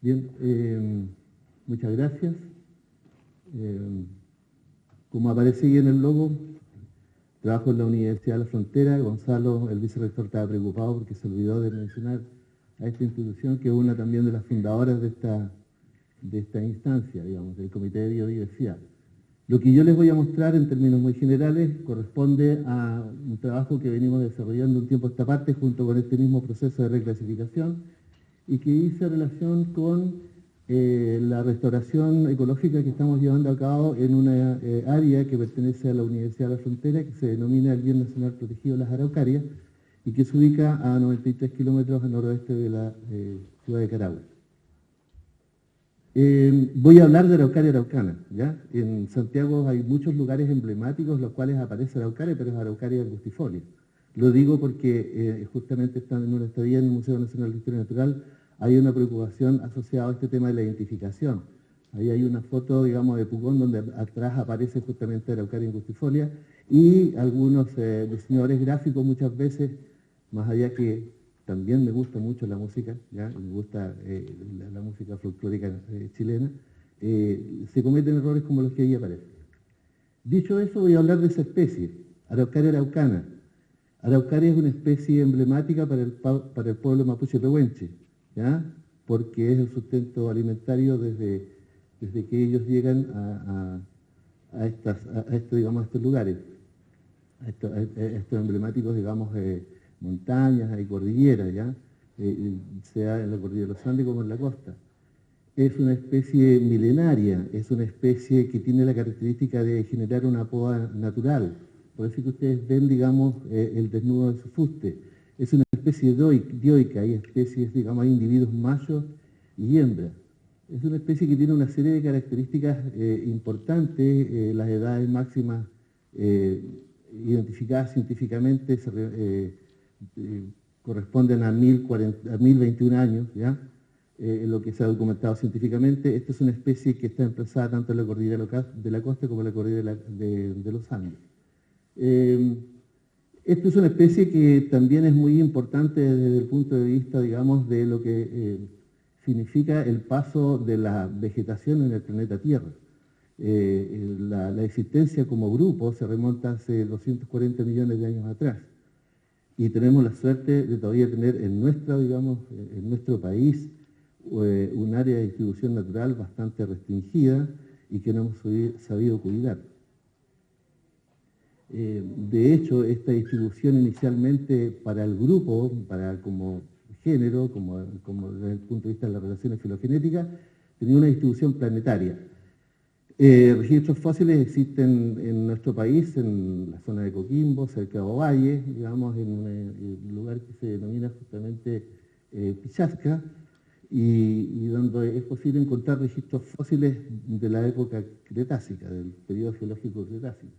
Bien, muchas gracias. Como aparece ahí en el logo, trabajo en la Universidad de la Frontera. Gonzalo, el vicerrector, estaba preocupado porque se olvidó de mencionar a esta institución, que es una también de las fundadoras de esta instancia, digamos, del Comité de Biodiversidad. Lo que yo les voy a mostrar en términos muy generales corresponde a un trabajo que venimos desarrollando un tiempo a esta parte junto con este mismo proceso de reclasificación y que dice relación con la restauración ecológica que estamos llevando a cabo en una área que pertenece a la Universidad de la Frontera, que se denomina el Bien Nacional Protegido Las Araucarias y que se ubica a 93 kilómetros al noroeste de la ciudad de Carahue. Voy a hablar de Araucaria araucana, ¿ya? En Santiago hay muchos lugares emblemáticos en los cuales aparece Araucaria, pero es Araucaria angustifolia. Lo digo porque justamente están en una estadía en el Museo Nacional de Historia Natural, hay una preocupación asociada a este tema de la identificación. Ahí hay una foto, digamos, de Pucón, donde atrás aparece justamente Araucaria angustifolia, y algunos diseñadores gráficos muchas veces, más allá que también me gusta mucho la música, ¿ya? Me gusta la música folclórica chilena, se cometen errores como los que ahí aparecen. Dicho eso, voy a hablar de esa especie, Araucaria araucana. Araucaria es una especie emblemática para el pueblo mapuche pehuenche, ¿ya? Porque es el sustento alimentario desde que ellos llegan a estos lugares, a estos emblemáticos, digamos, montañas, hay cordilleras, ¿ya? Sea en la cordillera de los Andes como en la costa. Es una especie milenaria, es una especie que tiene la característica de generar una poda natural. Por eso que ustedes ven, digamos, el desnudo de su fuste. Es una especie dioica, hay especies, digamos, hay individuos machos y hembras. Es una especie que tiene una serie de características importantes, las edades máximas identificadas científicamente corresponden a 1021 años, ¿ya? Lo que se ha documentado científicamente. Esta es una especie que está emplazada tanto en la cordillera de la costa como en la cordillera de los Andes. Esta es una especie que también es muy importante desde el punto de vista, digamos, de lo que significa el paso de la vegetación en el planeta Tierra. La existencia como grupo se remonta hace 240 millones de años atrás. Y tenemos la suerte de todavía tener en nuestro país un área de distribución natural bastante restringida y que no hemos sabido cuidar. De hecho, esta distribución inicialmente para el grupo, como género, como desde el punto de vista de las relaciones filogenéticas, tenía una distribución planetaria. Registros fósiles existen en nuestro país, en la zona de Coquimbo, cerca de Ovalle, digamos, en un lugar que se denomina justamente Pichasca, y donde es posible encontrar registros fósiles de la época cretácica, del periodo geológico cretácico.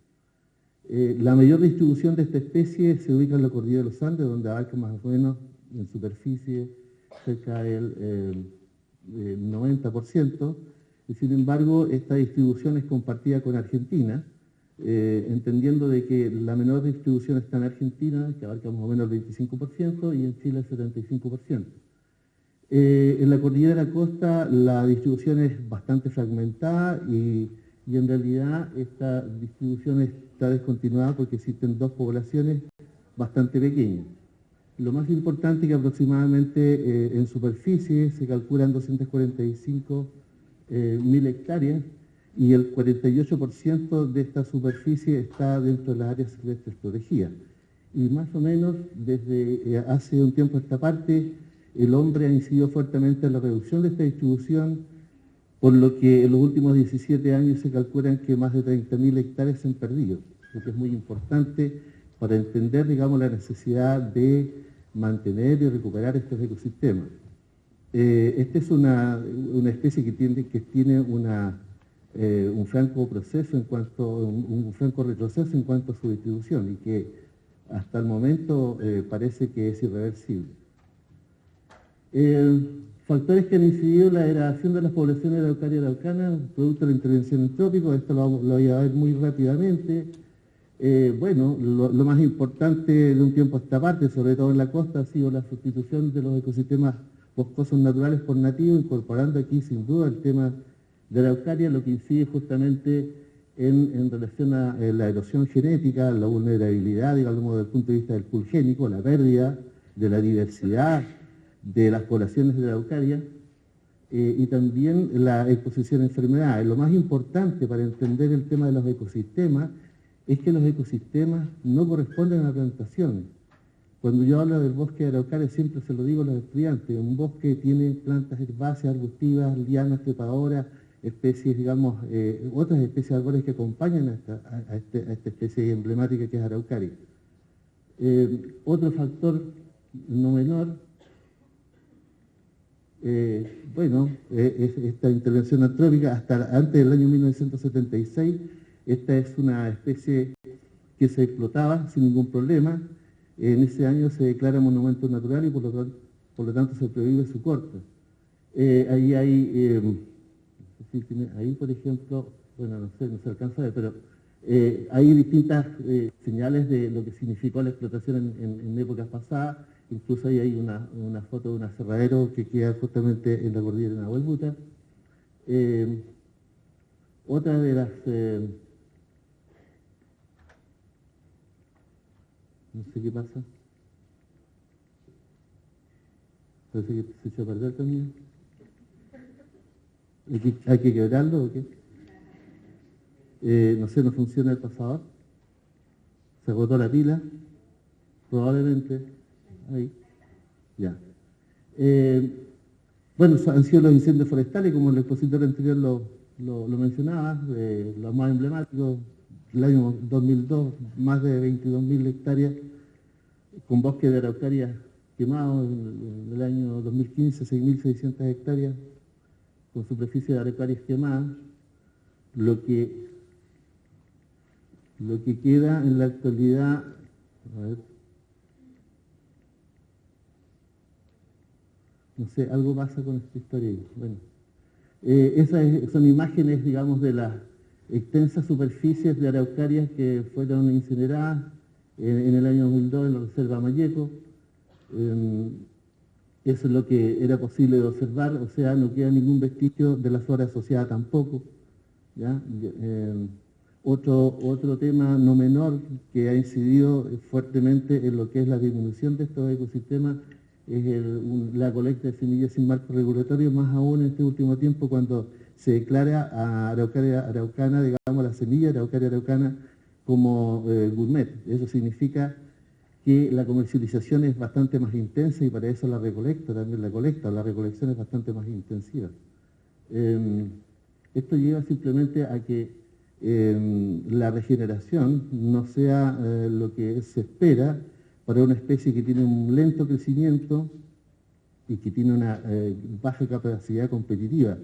La mayor distribución de esta especie se ubica en la cordillera de los Andes, donde abarca más o menos en superficie cerca del 90%, y sin embargo esta distribución es compartida con Argentina, entendiendo de que la menor distribución está en Argentina, que abarca más o menos el 25%, y en Chile el 75%. En la cordillera de la costa la distribución es bastante fragmentada y en realidad esta distribución está descontinuada porque existen dos poblaciones bastante pequeñas. Lo más importante es que aproximadamente en superficie se calculan 245.000 hectáreas y el 48% de esta superficie está dentro de las áreas silvestres protegidas. Y más o menos desde hace un tiempo a esta parte el hombre ha incidido fuertemente en la reducción de esta distribución, por lo que en los últimos 17 años se calculan que más de 30.000 hectáreas se han perdido, lo que es muy importante para entender, digamos, la necesidad de mantener y recuperar estos ecosistemas. Esta es una especie que tiene un franco retroceso en cuanto a su distribución y que hasta el momento parece que es irreversible. Factores que han incidido en la degradación de las poblaciones de Araucaria araucana, producto de la intervención antrópica, esto lo voy a ver muy rápidamente. Lo más importante de un tiempo a esta parte, sobre todo en la costa, ha sido la sustitución de los ecosistemas boscosos naturales por nativo, incorporando aquí sin duda el tema de la araucaria, lo que incide justamente en relación a la erosión genética, la vulnerabilidad, digamos, desde el punto de vista del pool génico, la pérdida de la diversidad de las poblaciones de la araucaria, y también la exposición a enfermedades. Lo más importante para entender el tema de los ecosistemas es que los ecosistemas no corresponden a plantaciones. Cuando yo hablo del bosque de araucaria, siempre se lo digo a los estudiantes, un bosque tiene plantas herbáceas, arbustivas, lianas, trepadoras, especies, digamos, otras especies de árboles que acompañan a esta especie emblemática que es araucaria. Otro factor no menor, es esta intervención antrópica. Hasta antes del año 1976, esta es una especie que se explotaba sin ningún problema. En ese año se declara monumento natural y por lo tanto se prohíbe su corte. Ahí hay, ahí por ejemplo, bueno, no se alcanza a ver, pero hay distintas señales de lo que significó la explotación en épocas pasadas. Incluso ahí hay una foto de un aserradero que queda justamente en la cordillera de Nahuelbuta. Otra de las... no sé qué pasa. Parece que se echó a perder también. ¿Hay que quebrarlo o qué? No sé, no funciona el pasador. Se agotó la pila. Probablemente. Ahí. Ya. Bueno, han sido los incendios forestales, como el expositor anterior lo mencionaba, los más emblemáticos. El año 2002, más de 22.000 hectáreas con bosque de araucaria quemados. En el año 2015, 6.600 hectáreas con superficie de araucarias quemadas. Lo que queda en la actualidad, a ver, no sé, algo pasa con esta historia. Bueno, esas son imágenes, digamos, de las extensas superficies de araucarias que fueron incineradas en el año 2002 en la Reserva Mayeco. Eso es lo que era posible de observar, o sea, no queda ningún vestigio de la flora asociada tampoco. ¿Ya? Otro tema no menor que ha incidido fuertemente en lo que es la disminución de estos ecosistemas es la colecta de semillas sin marco regulatorio, más aún en este último tiempo cuando se declara a araucaria araucana, digamos, la semilla araucaria araucana como gourmet. Eso significa que la comercialización es bastante más intensa y para eso la recolecta, también la recolección es bastante más intensiva. Esto lleva simplemente a que la regeneración no sea lo que se espera para una especie que tiene un lento crecimiento y que tiene una baja capacidad competitiva.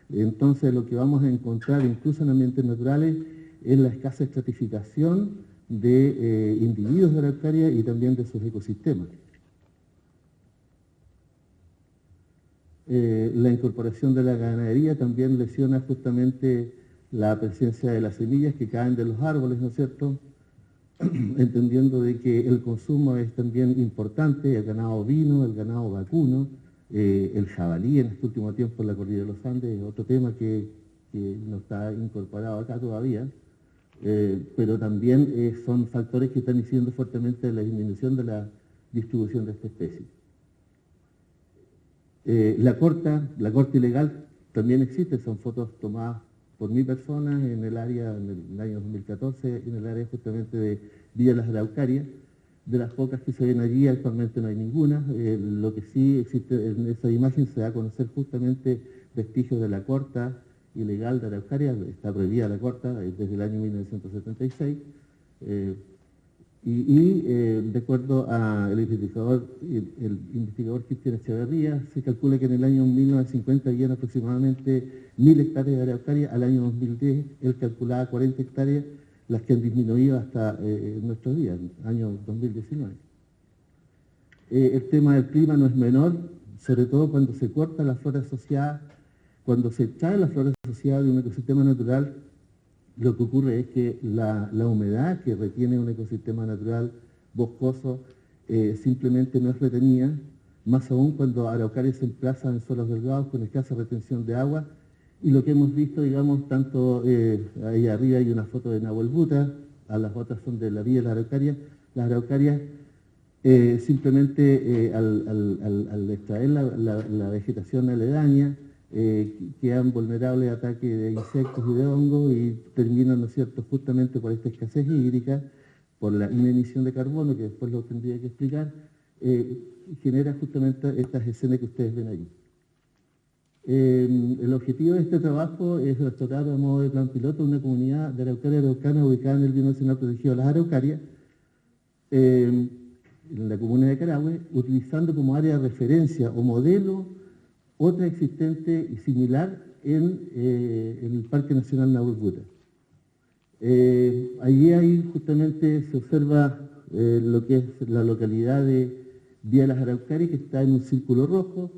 Entonces lo que vamos a encontrar incluso en ambientes naturales es la escasa estratificación de individuos de araucaria y también de sus ecosistemas. La incorporación de la ganadería también lesiona justamente la presencia de las semillas que caen de los árboles, ¿no es cierto? Entendiendo de que el consumo es también importante, el ganado ovino, el ganado vacuno, el jabalí en este último tiempo en la cordillera de los Andes, es otro tema que no está incorporado acá todavía, pero también son factores que están incidiendo fuertemente en la disminución de la distribución de esta especie. La corta ilegal también existe, son fotos tomadas por mi persona en el área, en el año 2014, en el área justamente de Villa Las Araucarias. De las pocas que se ven allí, actualmente no hay ninguna. Lo que sí existe en esa imagen se da a conocer justamente vestigios de la corta ilegal de Araucaria, está prohibida la corta desde el año 1976. De acuerdo al investigador Cristian Echeverría, se calcula que en el año 1950 habían aproximadamente 1.000 hectáreas de araucaria. Al año 2010 él calculaba 40 hectáreas, las que han disminuido hasta nuestros días, año 2019. El tema del clima no es menor, sobre todo cuando se corta la flora asociada, cuando se extrae la flora asociada de un ecosistema natural. Lo que ocurre es que la humedad que retiene un ecosistema natural boscoso simplemente no es retenida, más aún cuando araucarias se emplazan en suelos delgados con escasa retención de agua. Y lo que hemos visto, digamos, tanto ahí arriba hay una foto de Nahuel Buta, a las otras son de la vía de las araucarias simplemente al extraer la vegetación aledaña, quedan vulnerables a ataques de insectos y de hongos y terminan, ¿no es cierto?, justamente por esta escasez hídrica, por la inemisión de carbono, que después lo tendría que explicar, genera justamente estas escenas que ustedes ven allí. El objetivo de este trabajo es restaurar a modo de plan piloto una comunidad de araucaria araucana ubicada en el Bien Nacional Protegido de las Araucarias, en la comuna de Carahue, utilizando como área de referencia o modelo otra existente y similar en el Parque Nacional Nahuel Buta. Allí justamente se observa lo que es la localidad de Vía Las Araucarias, que está en un círculo rojo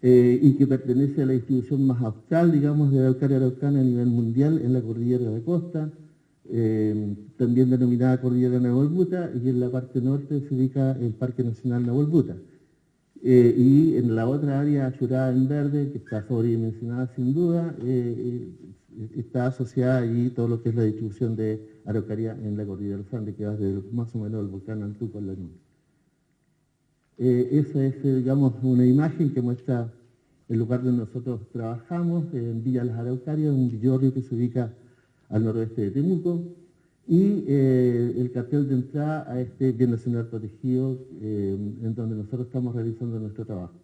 y que pertenece a la distribución más austral, digamos, de Araucaria araucana a nivel mundial en la cordillera de Costa, también denominada Cordillera Nahuel Buta, y en la parte norte se ubica el Parque Nacional Nahuel Buta. Y en la otra área, Achurá en verde, que está sobredimensionada sin duda, está asociada allí todo lo que es la distribución de araucaria en la cordillera de los Andes, que va desde más o menos el volcán Antuco en la nube. Esa es, digamos, una imagen que muestra el lugar donde nosotros trabajamos, en Villa Las Araucarias, un villorrio que se ubica al noroeste de Temuco, y el cartel de entrada a este Bien Nacional Protegido en donde nosotros estamos realizando nuestro trabajo.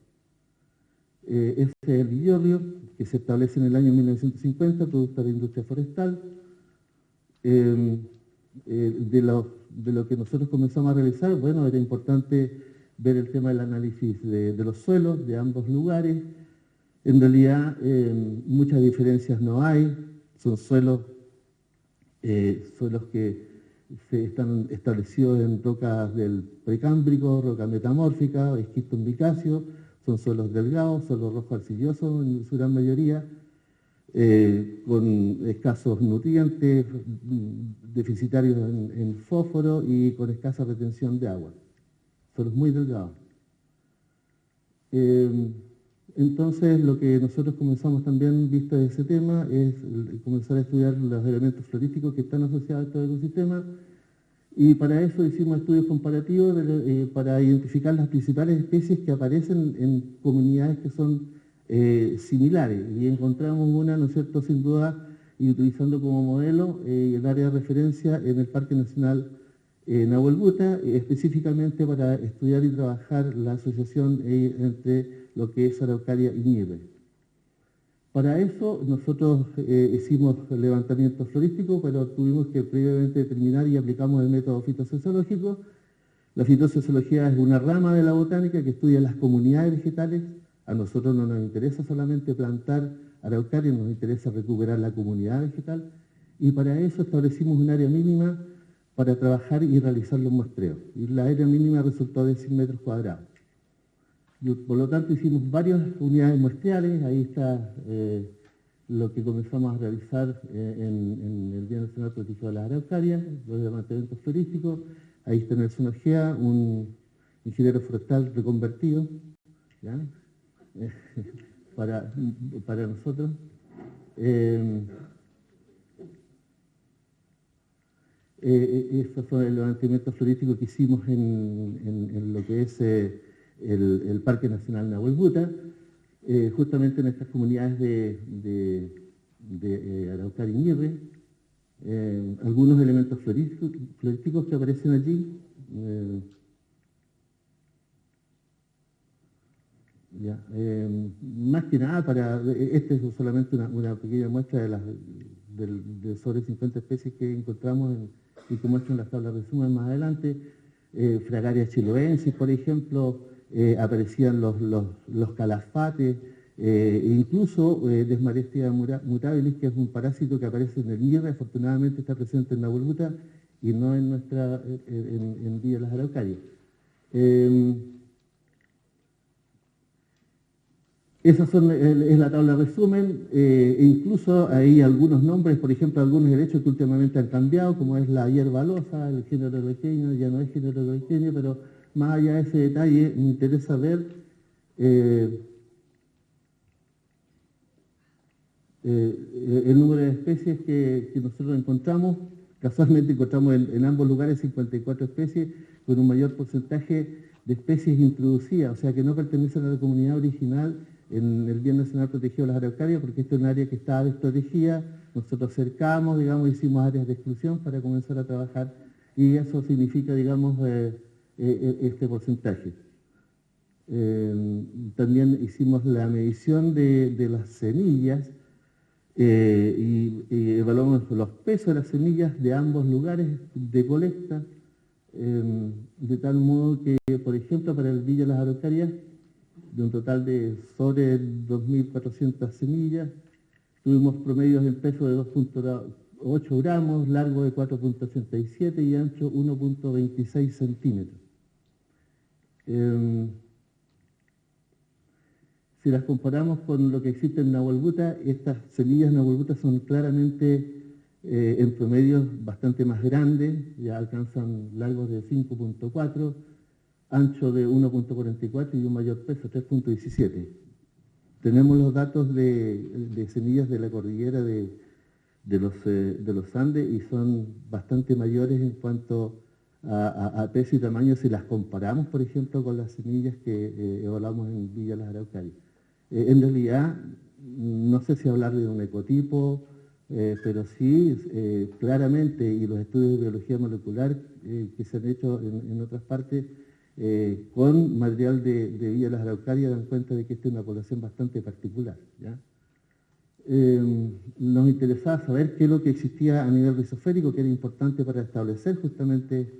Ese es el villorrio que se establece en el año 1950, producto de la industria forestal. De lo que nosotros comenzamos a realizar, bueno, era importante ver el tema del análisis de los suelos de ambos lugares. En realidad, muchas diferencias no hay, son suelos que están establecidos en rocas del precámbrico, roca metamórfica, esquisto micacio, son suelos delgados, suelos rojo arcillosos en su gran mayoría, con escasos nutrientes, deficitarios en fósforo y con escasa retención de agua. Suelos muy delgados. Entonces, lo que nosotros comenzamos también, visto ese tema, es comenzar a estudiar los elementos florísticos que están asociados a estos ecosistemas, y para eso hicimos estudios comparativos para identificar las principales especies que aparecen en comunidades que son similares, y encontramos una, ¿no es cierto?, sin duda, y utilizando como modelo el área de referencia en el Parque Nacional Nahuel Buta, específicamente para estudiar y trabajar la asociación entre lo que es araucaria y nieve. Para eso nosotros hicimos levantamiento florístico, pero tuvimos que previamente determinar y aplicamos el método fitosociológico. La fitosociología es una rama de la botánica que estudia las comunidades vegetales. A nosotros no nos interesa solamente plantar araucaria, nos interesa recuperar la comunidad vegetal, y para eso establecimos un área mínima para trabajar y realizar los muestreos. Y la área mínima resultó de 100 metros cuadrados. Y por lo tanto hicimos varias unidades muestreales. Ahí está lo que comenzamos a realizar en el Bien Nacional Protegido de las Araucarias, los levantamientos florísticos. Ahí está Nelson Ojea, un ingeniero forestal reconvertido, ¿ya? para nosotros. Estos son el levantamiento florístico que hicimos en lo que es el Parque Nacional Nahuel Buta, justamente en estas comunidades de Araucaria y Ñirre. Algunos elementos florísticos que aparecen allí. Más que nada, este es solamente una pequeña muestra de sobre 50 especies que encontramos y que muestran las tablas de resumen más adelante. Fragaria chiloensis, por ejemplo, aparecían los calafates, incluso Desmarestia mutabilis, que es un parásito que aparece en el Ñirre, afortunadamente está presente en Nahuel Buta y no en Villa Las Araucarias. Esa es la tabla de resumen, incluso hay algunos nombres, por ejemplo, algunos helechos que últimamente han cambiado, como es la hierba losa, el género eloqueño, ya no es género eloqueño, pero más allá de ese detalle, me interesa ver el número de especies que nosotros encontramos. Casualmente encontramos en ambos lugares 54 especies, con un mayor porcentaje de especies introducidas, o sea que no pertenecen a la comunidad original en el Bien Nacional Protegido de las Araucarias, porque esta es un área que estaba desprotegida. Nosotros cercamos, digamos, hicimos áreas de exclusión para comenzar a trabajar, y eso significa, digamos, este porcentaje. También hicimos la medición de las semillas y evaluamos los pesos de las semillas de ambos lugares de colecta, de tal modo que, por ejemplo, para el Villa Las Araucarias, de un total de sobre 2.400 semillas, tuvimos promedios en peso de 2.8 gramos, largo de 4.87 y ancho 1.26 centímetros. Si las comparamos con lo que existe en Nahuelbuta, estas semillas Nahuelbuta son claramente en promedio bastante más grandes, ya alcanzan largos de 5.4, ancho de 1.44 y un mayor peso, 3.17. Tenemos los datos de semillas de la cordillera de los Andes y son bastante mayores en cuanto a peso y tamaño si las comparamos, por ejemplo, con las semillas que evaluamos en Villa Las Araucarias. En realidad, no sé si hablar de un ecotipo, pero sí, claramente, y los estudios de biología molecular que se han hecho en otras partes, con material de Villa Las Araucarias, dan cuenta de que esta es una población bastante particular, ¿ya? Nos interesaba saber qué es lo que existía a nivel rizosférico, que era importante para establecer justamente,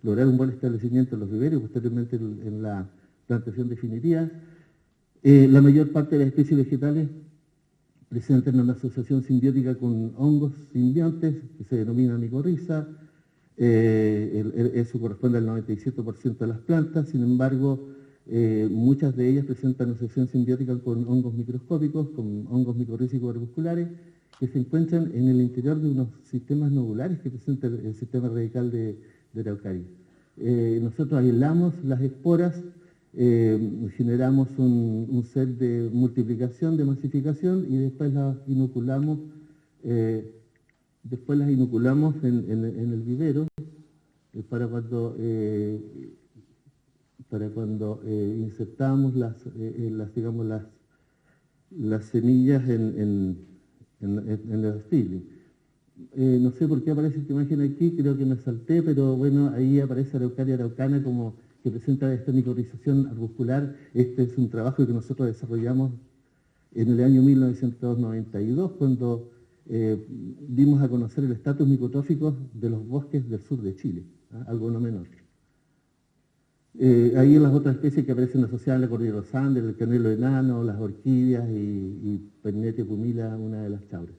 lograr un buen establecimiento en los viveros y posteriormente en la plantación definitiva. La mayor parte de las especies vegetales presentan una asociación simbiótica con hongos simbiontes, que se denomina micorriza. Eso corresponde al 97% de las plantas. Sin embargo, muchas de ellas presentan asociación simbiótica con hongos microscópicos, con hongos micorrízicos arbusculares, que se encuentran en el interior de unos sistemas nodulares que presenta el sistema radical de Araucaria. Nosotros aislamos las esporas, generamos un set de multiplicación, de masificación, y después las inoculamos, en el vivero para cuando insertamos las semillas en el stili. No sé por qué aparece esta imagen aquí, creo que me salté, pero bueno, ahí aparece Araucaria araucana como que presenta esta micorización arbuscular. Este es un trabajo que nosotros desarrollamos en el año 1992, cuando dimos a conocer el estatus micotrófico de los bosques del sur de Chile, algo no menor. Ahí las otras especies que aparecen asociadas a la cordillera de los Andes, el canelo enano, las orquídeas y Pernetia pumila, una de las chauras.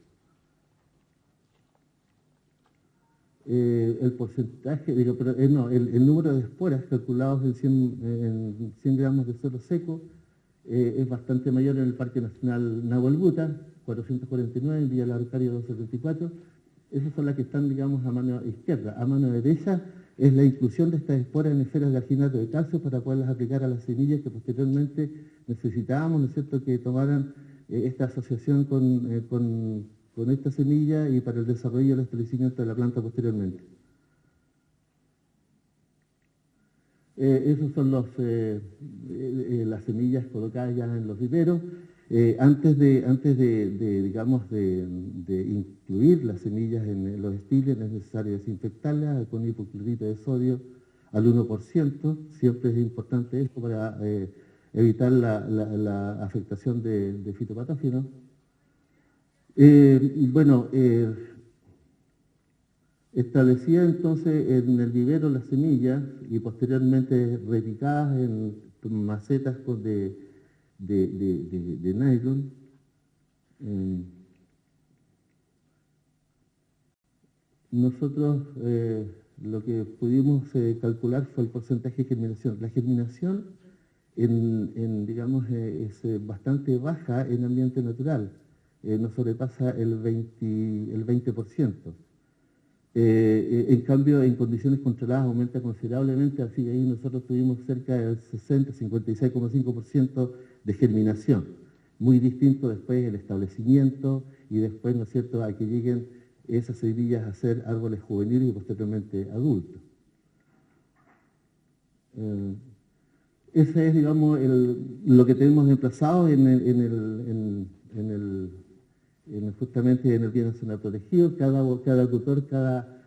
El porcentaje, el número de esporas calculados en 100 gramos de suelo seco es bastante mayor en el Parque Nacional Nahuelbuta, 449, en Villa La Araucaria 274. Esas son las que están, digamos, a mano izquierda. A mano derecha es la inclusión de estas esporas en esferas de alginato de calcio para poderlas aplicar a las semillas que posteriormente necesitábamos, ¿no es cierto?, que tomaran esta asociación con esta semilla y para el desarrollo y el establecimiento de la planta posteriormente. Esos son las semillas colocadas ya en los viveros. Antes de incluir las semillas en los estiles, es necesario desinfectarlas con hipoclorito de sodio al 1%. Siempre es importante esto para evitar la afectación de fitopatógenos. Establecía entonces en el vivero las semillas y posteriormente repicadas en macetas de nylon. Nosotros lo que pudimos calcular fue el porcentaje de germinación. La germinación es bastante baja en ambiente natural, no sobrepasa el 20%. En cambio, en condiciones controladas aumenta considerablemente, así que ahí nosotros tuvimos cerca del 56,5% de germinación. Muy distinto después el establecimiento y después, ¿no es cierto?, a que lleguen esas semillas a ser árboles juveniles y posteriormente adultos. Ese es, digamos, lo que tenemos emplazado justamente en el Bien Nacional Protegido. Cada tutor, cada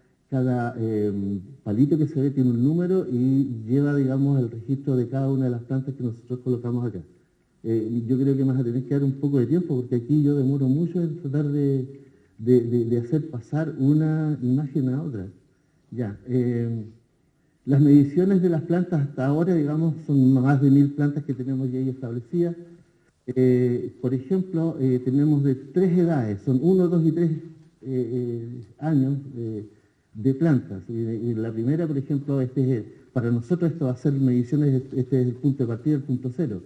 palito que se ve tiene un número y lleva, digamos, el registro de cada una de las plantas que nosotros colocamos acá. Yo creo que me vas a tener que dar un poco de tiempo porque aquí yo demoro mucho en tratar de hacer pasar una imagen a otra. Ya. Las mediciones de las plantas hasta ahora, digamos, son más de 1000 plantas que tenemos ya ahí establecidas. Por ejemplo, tenemos de 3 edades, son 1, 2 y 3 años de plantas. Y la primera, por ejemplo, para nosotros esto va a ser mediciones, este es el punto de partida, el punto cero.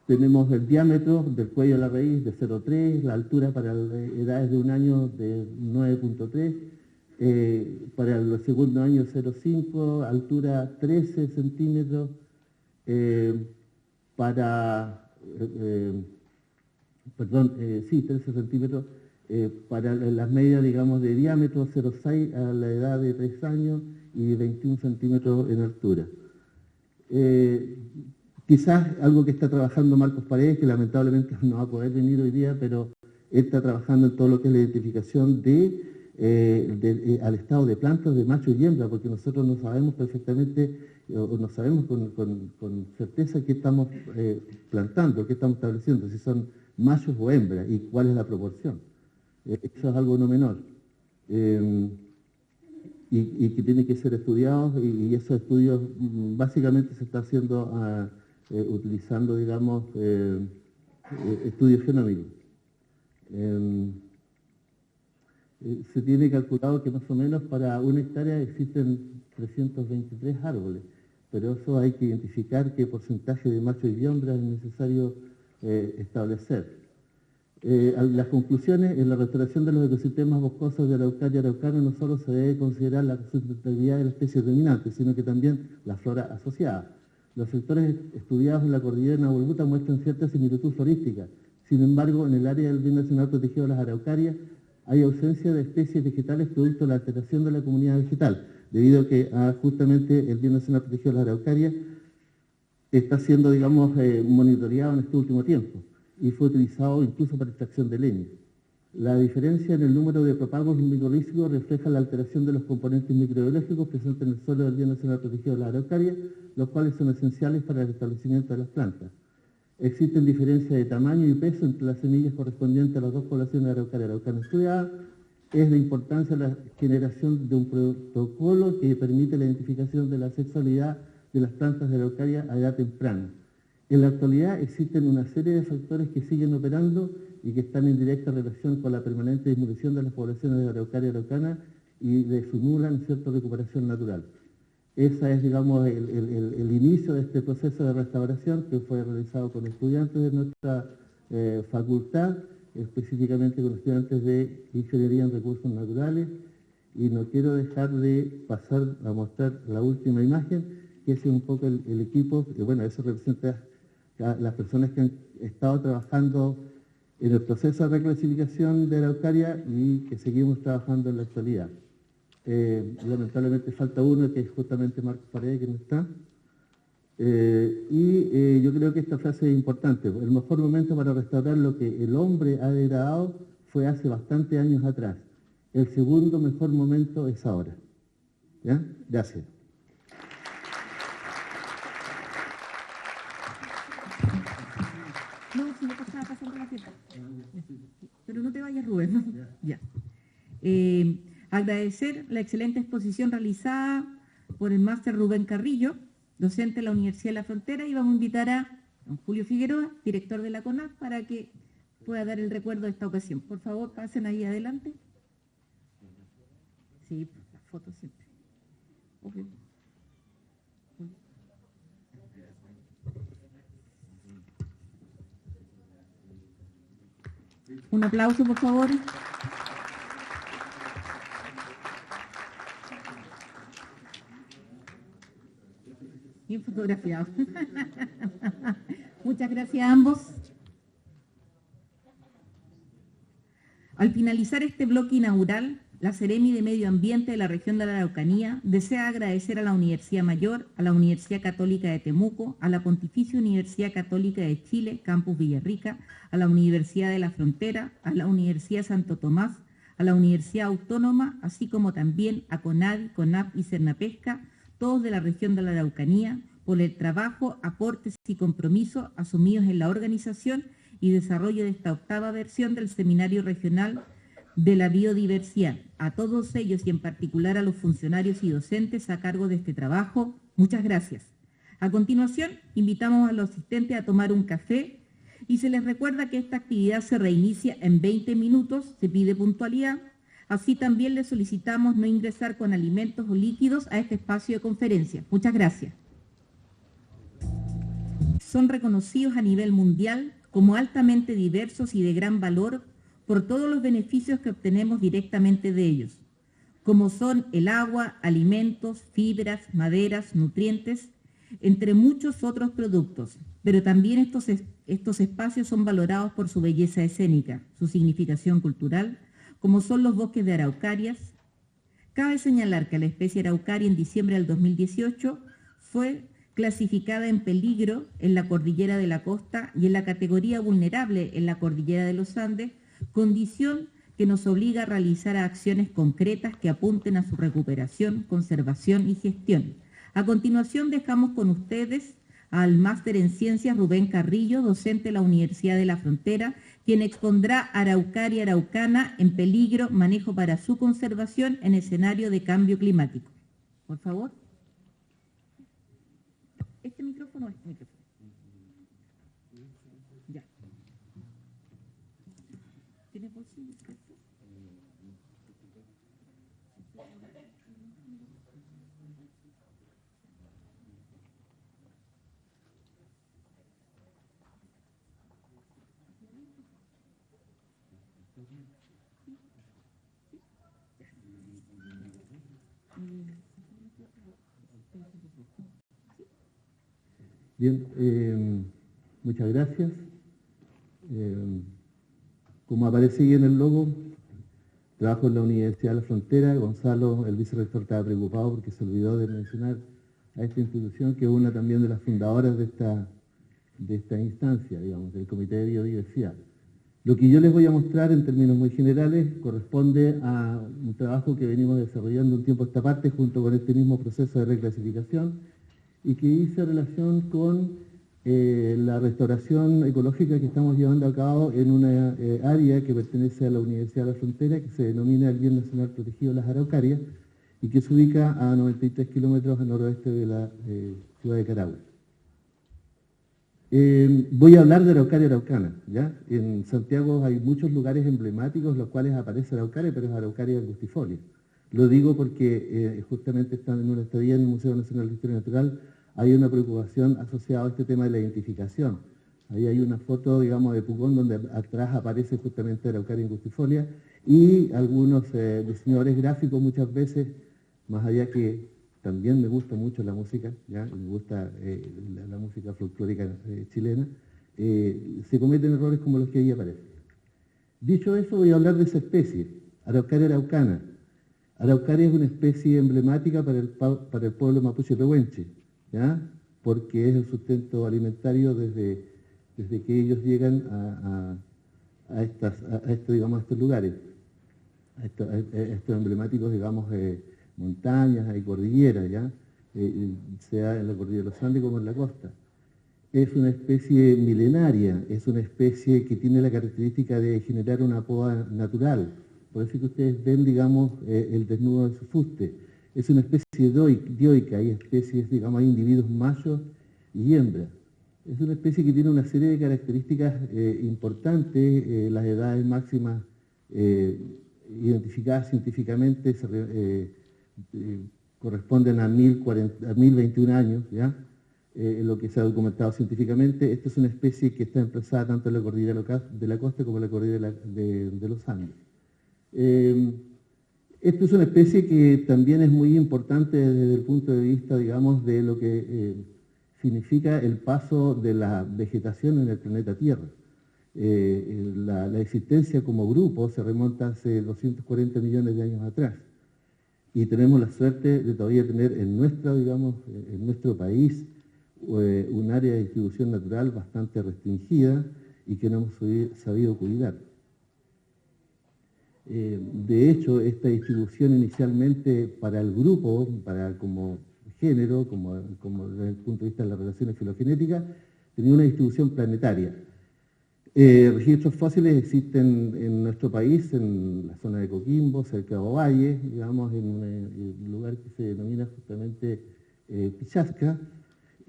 Tenemos el diámetro del cuello a la raíz de 0,3, la altura para edades de 1 año de 9,3, para el segundo año 0,5, altura 13 centímetros, sí, 13 centímetros, para las medidas, digamos, de diámetro 0,6 a la edad de 3 años y 21 centímetros en altura. Quizás algo que está trabajando Marcos Paredes, que lamentablemente no va a poder venir hoy día, pero él está trabajando en todo lo que es la identificación al estado de plantas de macho y hembra, porque nosotros no sabemos perfectamente, o no sabemos con certeza qué estamos plantando, qué estamos estableciendo, si son machos o hembras, y cuál es la proporción. Eso es algo no menor. Y que tiene que ser estudiado, y esos estudios básicamente se está haciendo utilizando, digamos, estudios genómicos. Se tiene calculado que más o menos para 1 hectárea existen 323 árboles, pero eso hay que identificar qué porcentaje de machos y hembras es necesario establecer. Las conclusiones: en la restauración de los ecosistemas boscosos de Araucaria y Araucana no solo se debe considerar la sustentabilidad de la especie dominante, sino que también la flora asociada. Los sectores estudiados en la cordillera de Nahuelbuta muestran cierta similitud florística. Sin embargo, en el área del Bien Nacional Protegido de las Araucarias hay ausencia de especies vegetales producto de la alteración de la comunidad vegetal, debido a que justamente el Bien Nacional Protegido de las Araucarias está siendo, digamos, monitoreado en este último tiempo y fue utilizado incluso para extracción de leña. La diferencia en el número de propagos microrrízicos refleja la alteración de los componentes microbiológicos presentes en el suelo del Bien Nacional Protegido de las Araucarias, los cuales son esenciales para el establecimiento de las plantas. Existen diferencias de tamaño y peso entre las semillas correspondientes a las dos poblaciones de Araucaria y Araucana estudiadas. Es de importancia la generación de un protocolo que permite la identificación de la sexualidad de las plantas de Araucaria a edad temprana. En la actualidad existen una serie de factores que siguen operando y que están en directa relación con la permanente disminución de las poblaciones de Araucaria y Araucana y de su nula, cierta recuperación natural. Ese es, digamos, el inicio de este proceso de restauración que fue realizado con estudiantes de nuestra facultad, específicamente con estudiantes de Ingeniería en Recursos Naturales, y no quiero dejar de pasar a mostrar la última imagen, que es un poco el equipo, que bueno, eso representa a las personas que han estado trabajando en el proceso de reclasificación de Araucaria y que seguimos trabajando en la actualidad. Lamentablemente falta uno, que es justamente Marcos Paredes, que no está. Yo creo que esta frase es importante. El mejor momento para restaurar lo que el hombre ha degradado fue hace bastantes años atrás. El segundo mejor momento es ahora. ¿Ya? Gracias. No, si no estaba pasando la fiesta. Pero no te vayas, Rubén, ¿no? Ya. Agradecer la excelente exposición realizada por el máster Rubén Carrillo, docente de la Universidad de la Frontera, y vamos a invitar a don Julio Figueroa, director de la CONAF, para que pueda dar el recuerdo de esta ocasión. Por favor, pasen ahí adelante. Sí, las fotos siempre. Okay. Un aplauso, por favor. fotografiado. Muchas gracias a ambos. Al finalizar este bloque inaugural, la Seremi de Medio Ambiente de la región de la Araucanía desea agradecer a la Universidad Mayor, a la Universidad Católica de Temuco, a la Pontificia Universidad Católica de Chile, Campus Villarrica, a la Universidad de la Frontera, a la Universidad Santo Tomás, a la Universidad Autónoma, así como también a CONADI, CONAP y Cernapesca, todos de la región de la Araucanía, por el trabajo, aportes y compromisos asumidos en la organización y desarrollo de esta octava versión del Seminario Regional de la Biodiversidad. A todos ellos y en particular a los funcionarios y docentes a cargo de este trabajo, muchas gracias. A continuación, invitamos a los asistentes a tomar un café y se les recuerda que esta actividad se reinicia en 20 minutos, se pide puntualidad. Así también les solicitamos no ingresar con alimentos o líquidos a este espacio de conferencia. Muchas gracias. Son reconocidos a nivel mundial como altamente diversos y de gran valor por todos los beneficios que obtenemos directamente de ellos, como son el agua, alimentos, fibras, maderas, nutrientes, entre muchos otros productos. Pero también estos espacios son valorados por su belleza escénica, su significación cultural, como son los bosques de araucarias. Cabe señalar que la especie araucaria en diciembre del 2018 fue clasificada en peligro en la cordillera de la costa y en la categoría vulnerable en la cordillera de los Andes, condición que nos obliga a realizar acciones concretas que apunten a su recuperación, conservación y gestión. A continuación dejamos con ustedes al máster en Ciencias Rubén Carrillo, docente de la Universidad de la Frontera, quien expondrá Araucaria araucana en peligro, manejo para su conservación en escenario de cambio climático. Por favor. ¿Este micrófono o este micrófono? Ya. ¿Tiene bolsillo? Bien, muchas gracias. Como aparece ahí en el logo, trabajo en la Universidad de la Frontera. Gonzalo, el vicerrector, estaba preocupado porque se olvidó de mencionar a esta institución, que es una también de las fundadoras de esta instancia, digamos, del Comité de Biodiversidad. Lo que yo les voy a mostrar en términos muy generales corresponde a un trabajo que venimos desarrollando un tiempo a esta parte junto con este mismo proceso de reclasificación y que hizo relación con la restauración ecológica que estamos llevando a cabo en una área que pertenece a la Universidad de la Frontera, que se denomina el Bien Nacional Protegido Las Araucarias y que se ubica a 93 kilómetros al noroeste de la ciudad de Carahue. Voy a hablar de Araucaria araucana, ¿ya? En Santiago hay muchos lugares emblemáticos los cuales aparece Araucaria, pero es Araucaria angustifolia. Lo digo porque justamente están en una estadía en el Museo Nacional de Historia Natural, hay una preocupación asociada a este tema de la identificación. Ahí hay una foto, digamos, de Pucón, donde atrás aparece justamente Araucaria angustifolia, y algunos diseñadores gráficos muchas veces, más allá que también me gusta mucho la música, ¿ya? Me gusta la música folclórica chilena, se cometen errores como los que ahí aparecen. Dicho eso, voy a hablar de esa especie, Araucaria araucana. Araucaria es una especie emblemática para el pueblo mapuche pehuenche, ¿ya? Porque es el sustento alimentario desde que ellos llegan a estos lugares, a estos emblemáticos, digamos, montañas y cordilleras, ¿ya? Sea en la cordillera de los Andes como en la costa. Es una especie milenaria, es una especie que tiene la característica de generar una poda natural. Por eso que ustedes ven, digamos, el desnudo de su fuste. Es una especie dioica, hay especies, digamos, hay individuos machos y hembras. Es una especie que tiene una serie de características importantes, las edades máximas identificadas científicamente corresponden a 1021 años, ¿ya? Lo que se ha documentado científicamente. Esta es una especie que está emplazada tanto en la cordillera de la costa como en la cordillera de los Andes. Esta es una especie que también es muy importante desde el punto de vista, digamos, de lo que significa el paso de la vegetación en el planeta Tierra. La existencia como grupo se remonta hace 240 millones de años atrás. Y tenemos la suerte de todavía tener en nuestro país un área de distribución natural bastante restringida y que no hemos sabido cuidar. De hecho, esta distribución inicialmente para el grupo, como género, como desde el punto de vista de las relaciones filogenéticas, tenía una distribución planetaria. Registros fósiles existen en nuestro país, en la zona de Coquimbo, cerca de Ovalle, digamos, en un lugar que se denomina justamente Pichasca,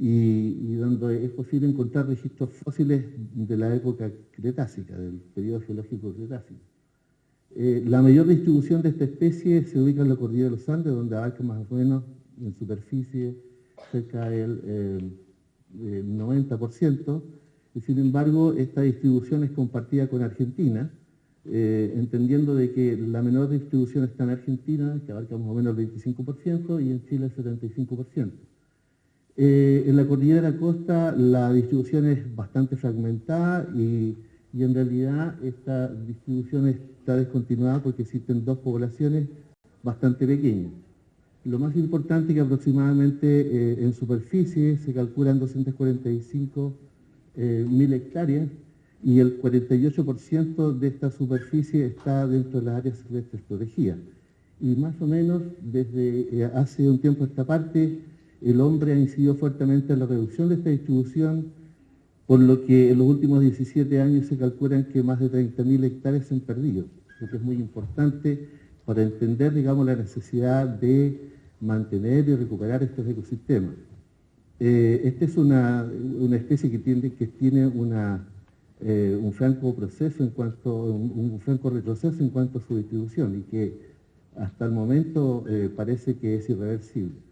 y donde es posible encontrar registros fósiles de la época cretácica, del periodo geológico cretácico. La mayor distribución de esta especie se ubica en la cordillera de los Andes, donde abarca más o menos en superficie cerca del 90%, y sin embargo esta distribución es compartida con Argentina, entendiendo de que la menor distribución está en Argentina, que abarca más o menos el 25%, y en Chile el 75%. En la cordillera de la costa la distribución es bastante fragmentada y en realidad esta distribución está descontinuada porque existen dos poblaciones bastante pequeñas. Lo más importante es que aproximadamente en superficie se calculan 245.000 hectáreas y el 48% de esta superficie está dentro de las áreas silvestres protegidas. Y más o menos desde hace un tiempo a esta parte el hombre ha incidido fuertemente en la reducción de esta distribución, por lo que en los últimos 17 años se calculan que más de 30.000 hectáreas se han perdido, lo que es muy importante para entender, digamos, la necesidad de mantener y recuperar estos ecosistemas. Esta es una especie que tiene un franco proceso un franco retroceso en cuanto a su distribución y que hasta el momento parece que es irreversible.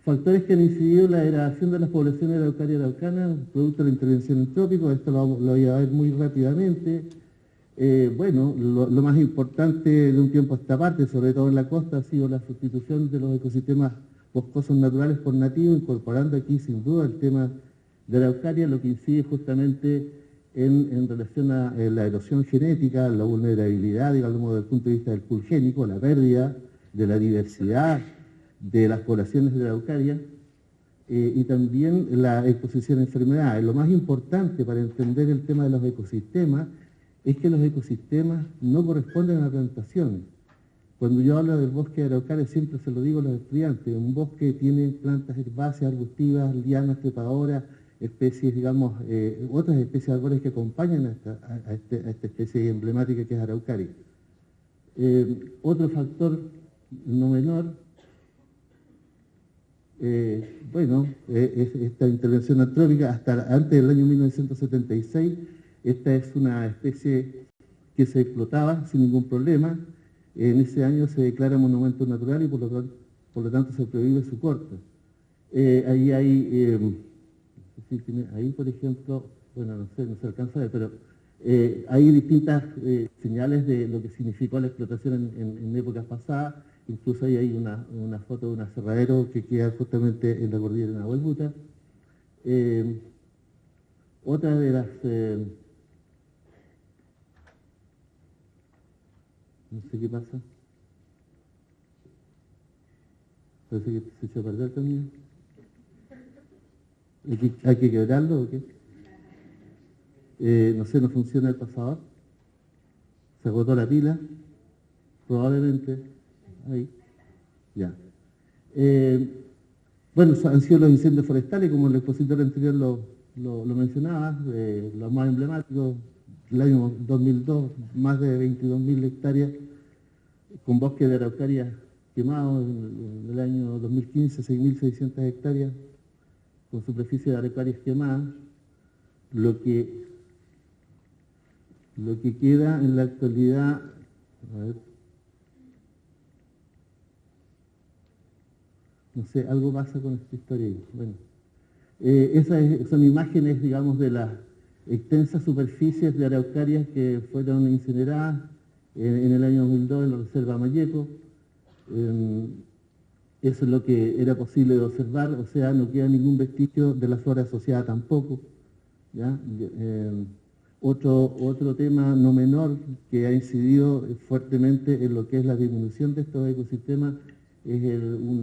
Factores que han incidido en la degradación de las poblaciones de Araucaria y Araucana, producto de la intervención antrópica, esto lo voy a ver muy rápidamente. Bueno, lo más importante de un tiempo a esta parte, sobre todo en la costa, ha sido la sustitución de los ecosistemas boscosos naturales por nativos, incorporando aquí sin duda el tema de la Araucaria, lo que incide justamente en relación a la erosión genética, la vulnerabilidad, digamos, desde el punto de vista del pool génico, la pérdida de la diversidad de las poblaciones de la Araucaria y también la exposición a enfermedades. Lo más importante para entender el tema de los ecosistemas es que los ecosistemas no corresponden a plantaciones. Cuando yo hablo del bosque de Araucaria siempre se lo digo a los estudiantes, un bosque tiene plantas herbáceas, arbustivas, lianas, trepadoras, especies, digamos, otras especies de árboles que acompañan a esta especie emblemática que es Araucaria. Otro factor no menor, es esta intervención antrópica. Hasta antes del año 1976, esta es una especie que se explotaba sin ningún problema. En ese año se declara monumento natural y por lo tanto se prohíbe su corte. Ahí hay, ahí por ejemplo, bueno, no se alcanza a ver, pero hay distintas señales de lo que significó la explotación en épocas pasadas. Incluso ahí hay una foto de un aserradero que queda justamente en la cordillera de Nahuelbuta. Otra de las... no sé qué pasa. Parece que se echó a perder también. ¿Hay que quebrarlo o qué? No sé, no funciona el pasador. Se agotó la pila. Probablemente. Ahí. Ya. Bueno, han sido los incendios forestales, como el expositor anterior lo mencionaba, los más emblemáticos. El año 2002, más de 22.000 hectáreas con bosque de Araucaria quemado. En el año 2015, 6.600 hectáreas con superficie de Araucarias quemadas. Lo que queda en la actualidad, a ver, no sé, algo pasa con esta historia ahí. Bueno, esas son imágenes, digamos, de las extensas superficies de araucarias que fueron incineradas en el año 2002 en la reserva Mayeco. Eso es lo que era posible de observar, o sea, no queda ningún vestigio de la flora asociada tampoco. ¿Ya? Otro tema no menor que ha incidido fuertemente en lo que es la disminución de estos ecosistemas es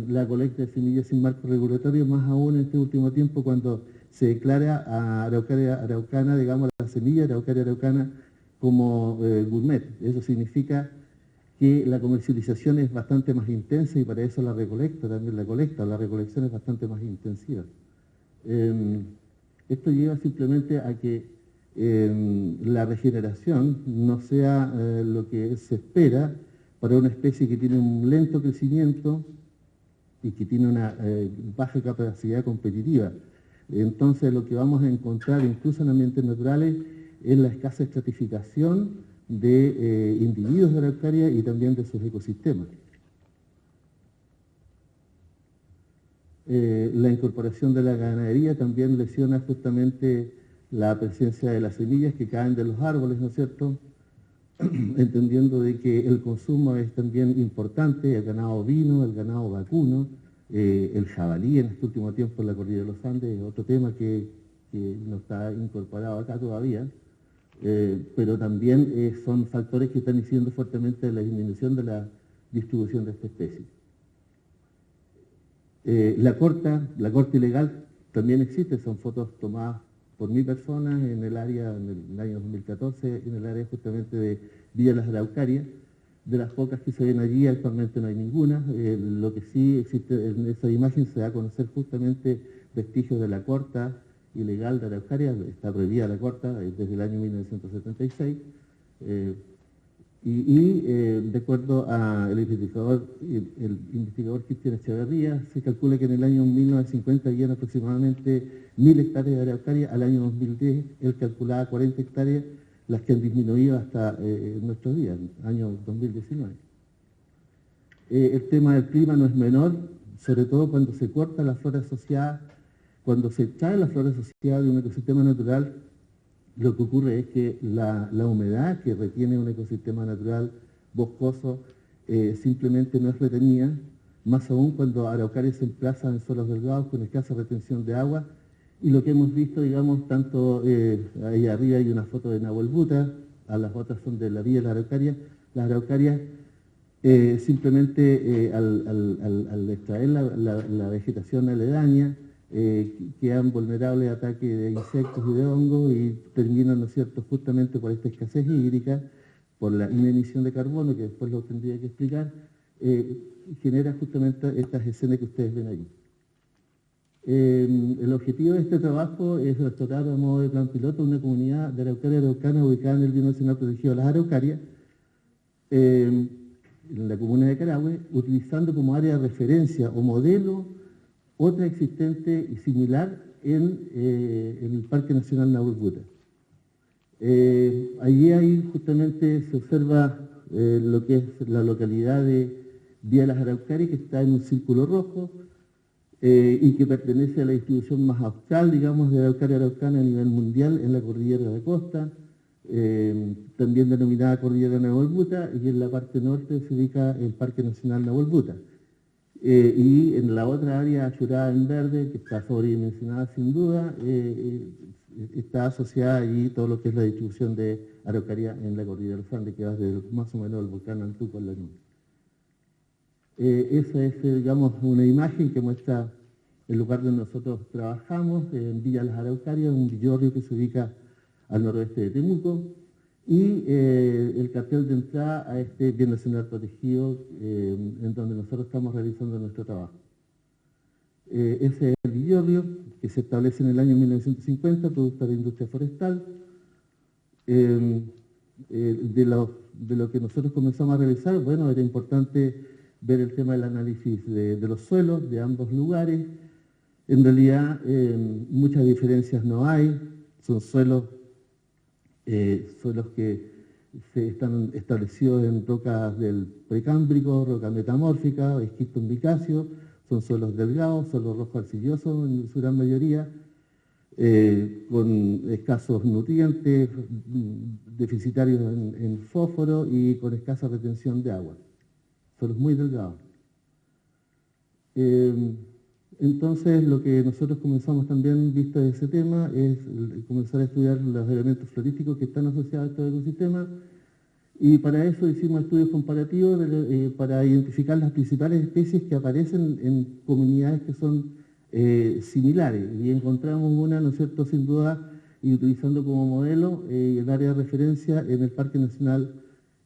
la colecta de semillas sin marco regulatorio, más aún en este último tiempo cuando se declara a Araucaria araucana, digamos, la semilla Araucaria araucana como gourmet. Eso significa que la comercialización es bastante más intensa y para eso la recolecta, también la recolección es bastante más intensiva. Esto lleva simplemente a que la regeneración no sea lo que se espera para una especie que tiene un lento crecimiento y que tiene una baja capacidad competitiva. Entonces lo que vamos a encontrar incluso en ambientes naturales es la escasa estratificación de individuos de Araucaria y también de sus ecosistemas. La incorporación de la ganadería también lesiona justamente la presencia de las semillas que caen de los árboles, ¿no es cierto? Entendiendo de que el consumo es también importante, el ganado ovino, el ganado vacuno, el jabalí en este último tiempo en la cordillera de los Andes, es otro tema que no está incorporado acá todavía, pero también son factores que están incidiendo fuertemente en la disminución de la distribución de esta especie. La corta ilegal también existe, son fotos tomadas por mi persona en el área, en el año 2014, en el área justamente de Villa Las Araucarias. De las pocas que se ven allí, actualmente no hay ninguna. Lo que sí existe en esa imagen se da a conocer justamente vestigios de la corta ilegal de Araucaria, está prohibida la corta desde el año 1976. De acuerdo al investigador Cristian Echeverría, se calcula que en el año 1950 habían aproximadamente 1000 hectáreas de Araucaria, al año 2010 él calculaba 40 hectáreas, las que han disminuido hasta nuestros días, año 2019. El tema del clima no es menor, sobre todo cuando se corta la flora asociada, cuando se extrae la flora asociada de un ecosistema natural. Lo que ocurre es que la humedad que retiene un ecosistema natural boscoso simplemente no es retenida, más aún cuando Araucaria se emplaza en suelos delgados con escasa retención de agua. Y lo que hemos visto, digamos, tanto ahí arriba hay una foto de Nahuel Buta, a las otras son de la Villa de la Araucaria. Las Araucarias simplemente al extraer la vegetación aledaña, quedan vulnerables a ataques de insectos y de hongos y terminan, ¿no es cierto?, justamente por esta escasez hídrica, por la inemisión de carbono, que después lo tendría que explicar, genera justamente estas escenas que ustedes ven ahí. El objetivo de este trabajo es restaurar a modo de plan piloto una comunidad de Araucaria araucana ubicada en el Bien Nacional Protegido Las Araucarias, en la comuna de Carahue, utilizando como área de referencia o modelo otra existente y similar en el Parque Nacional Nahuel Buta. Allí ahí justamente se observa lo que es la localidad de Villa Las Araucarias, que está en un círculo rojo y que pertenece a la distribución más austral, digamos, de Araucaria araucana a nivel mundial en la cordillera de Costa, también denominada Cordillera Nahuel Buta, y en la parte norte se ubica el Parque Nacional Nahuel Buta. Y en la otra área achurada en verde, que está sobredimensionada sin duda, está asociada allí todo lo que es la distribución de Araucaria en la cordillera de los Andes, que va desde más o menos el volcán Antuco en la nube. Esa es, digamos, una imagen que muestra el lugar donde nosotros trabajamos, en Villa Las Araucarias, un villorrio que se ubica al noroeste de Temuco, y el cartel de entrada a este Bien Nacional Protegido en donde nosotros estamos realizando nuestro trabajo. Ese es el villorrio que se establece en el año 1950, producto de la industria forestal. De lo que nosotros comenzamos a realizar, bueno, era importante ver el tema del análisis de los suelos de ambos lugares. En realidad muchas diferencias no hay, son suelos que se están establecidos en rocas del precámbrico, roca metamórfica, esquisto micacio, son suelos delgados, suelos rojo arcilloso en su gran mayoría, con escasos nutrientes, deficitarios en fósforo y con escasa retención de agua. Suelos muy delgados. Entonces, lo que nosotros comenzamos también, visto ese tema, es comenzar a estudiar los elementos florísticos que están asociados a estos ecosistemas, y para eso hicimos estudios comparativos para identificar las principales especies que aparecen en comunidades que son similares, y encontramos una, ¿no es cierto?, sin duda, y utilizando como modelo el área de referencia en el Parque Nacional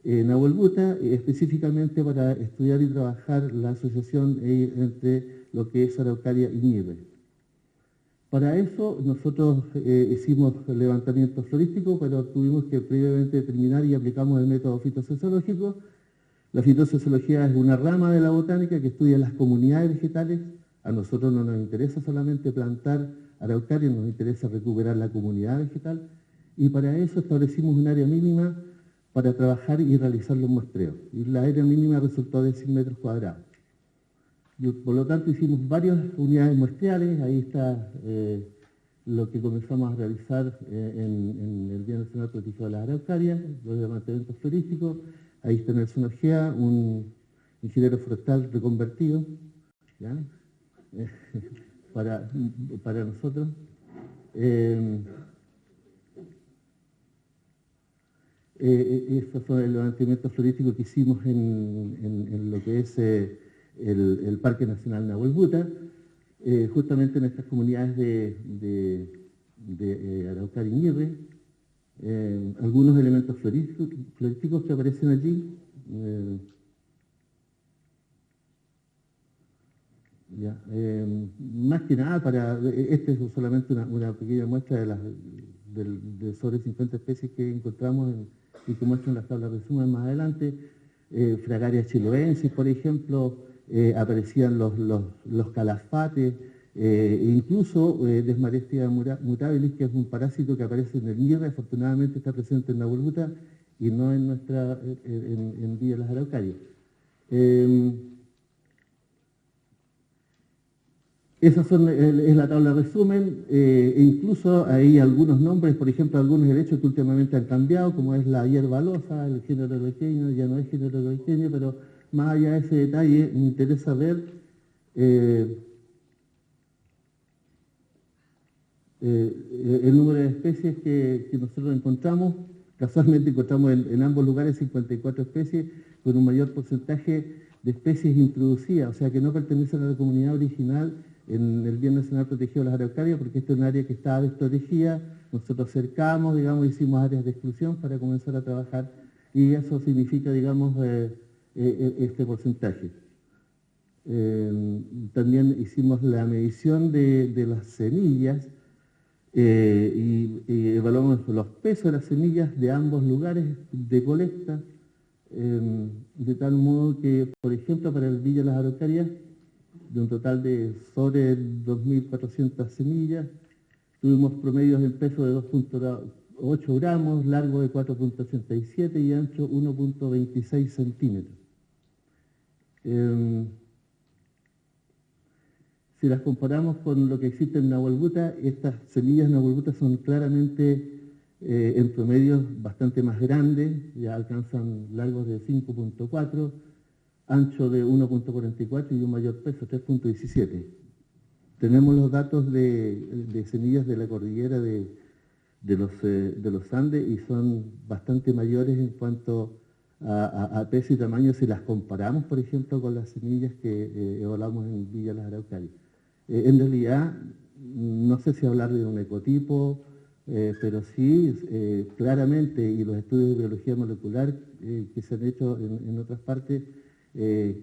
Nahuel Buta, específicamente para estudiar y trabajar la asociación entre lo que es Araucaria y Ñirre. Para eso nosotros hicimos levantamientos florísticos, pero tuvimos que previamente determinar y aplicamos el método fitosociológico. La fitosociología es una rama de la botánica que estudia las comunidades vegetales. A nosotros no nos interesa solamente plantar araucaria, nos interesa recuperar la comunidad vegetal, y para eso establecimos un área mínima para trabajar y realizar los muestreos. Y la área mínima resultó de 100 metros cuadrados. Por lo tanto, hicimos varias unidades muestreales. Ahí está lo que comenzamos a realizar en el Día Nacional Protegido de las Araucarias, los levantamientos florísticos. Ahí está Nelson Ojea, un ingeniero forestal reconvertido, ¿ya? para nosotros. Estos son el levantamiento florístico que hicimos en lo que es el Parque Nacional Nahuel Buta, justamente en estas comunidades de Araucaria y Ñirre. Algunos elementos florísticos que aparecen allí. Más que nada, este es solamente una pequeña muestra de sobre 50 especies que encontramos y que muestran las tablas de resumen más adelante. Fragaria chiloensis, por ejemplo, aparecían los calafates, incluso Desmarestria mutabilis, que es un parásito que aparece en el Ñirre, afortunadamente está presente en Nahuel Buta y no en Villa Las Araucarias. Esas es la tabla de resumen, incluso hay algunos nombres, por ejemplo, algunos helechos que últimamente han cambiado, como es la hierba alosa, el género eloiqueño, ya no es género eloiqueño, pero más allá de ese detalle, me interesa ver el número de especies que nosotros encontramos. Casualmente encontramos en ambos lugares 54 especies, con un mayor porcentaje de especies introducidas, o sea que no pertenecen a la comunidad original en el Bien Nacional Protegido de las Araucarias, porque esta es un área que estaba desprotegida. Nosotros cercamos, digamos, hicimos áreas de exclusión para comenzar a trabajar, y eso significa, digamos, este porcentaje. También hicimos la medición de las semillas y evaluamos los pesos de las semillas de ambos lugares de colecta, de tal modo que, por ejemplo, para el Villa Las Araucarias, de un total de sobre 2.400 semillas, tuvimos promedios en peso de 2.8 gramos, largo de 4.87 y ancho 1.26 centímetros. Si las comparamos con lo que existe en Nahuel Buta, estas semillas Nahuel Buta son claramente en promedio bastante más grandes, ya alcanzan largos de 5.4, ancho de 1.44 y un mayor peso, 3.17. Tenemos los datos de semillas de la cordillera de los Andes y son bastante mayores en cuanto a peso y tamaño si las comparamos, por ejemplo, con las semillas que evaluamos en Villa Las Araucarias. En realidad, no sé si hablar de un ecotipo, pero sí, claramente, y los estudios de biología molecular que se han hecho en otras partes,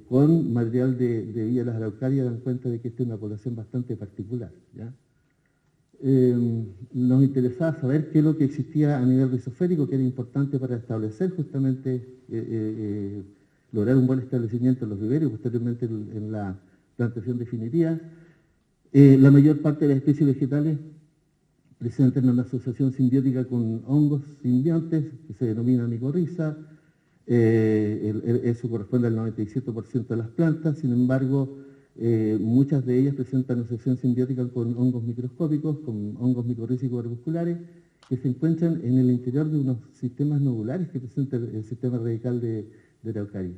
con material de Villa Las Araucarias, dan cuenta de que esta es una población bastante particular, ¿ya? Nos interesaba saber qué es lo que existía a nivel rizosférico, que era importante para establecer justamente, lograr un buen establecimiento en los viveros y posteriormente en la plantación definitiva. La mayor parte de las especies vegetales presentan una asociación simbiótica con hongos simbiontes, que se denomina micorriza. Eso corresponde al 97% de las plantas. Sin embargo, muchas de ellas presentan asociación simbiótica con hongos microscópicos, con hongos micorrízicos arbusculares, que se encuentran en el interior de unos sistemas nodulares que presenta el sistema radical de Araucaria.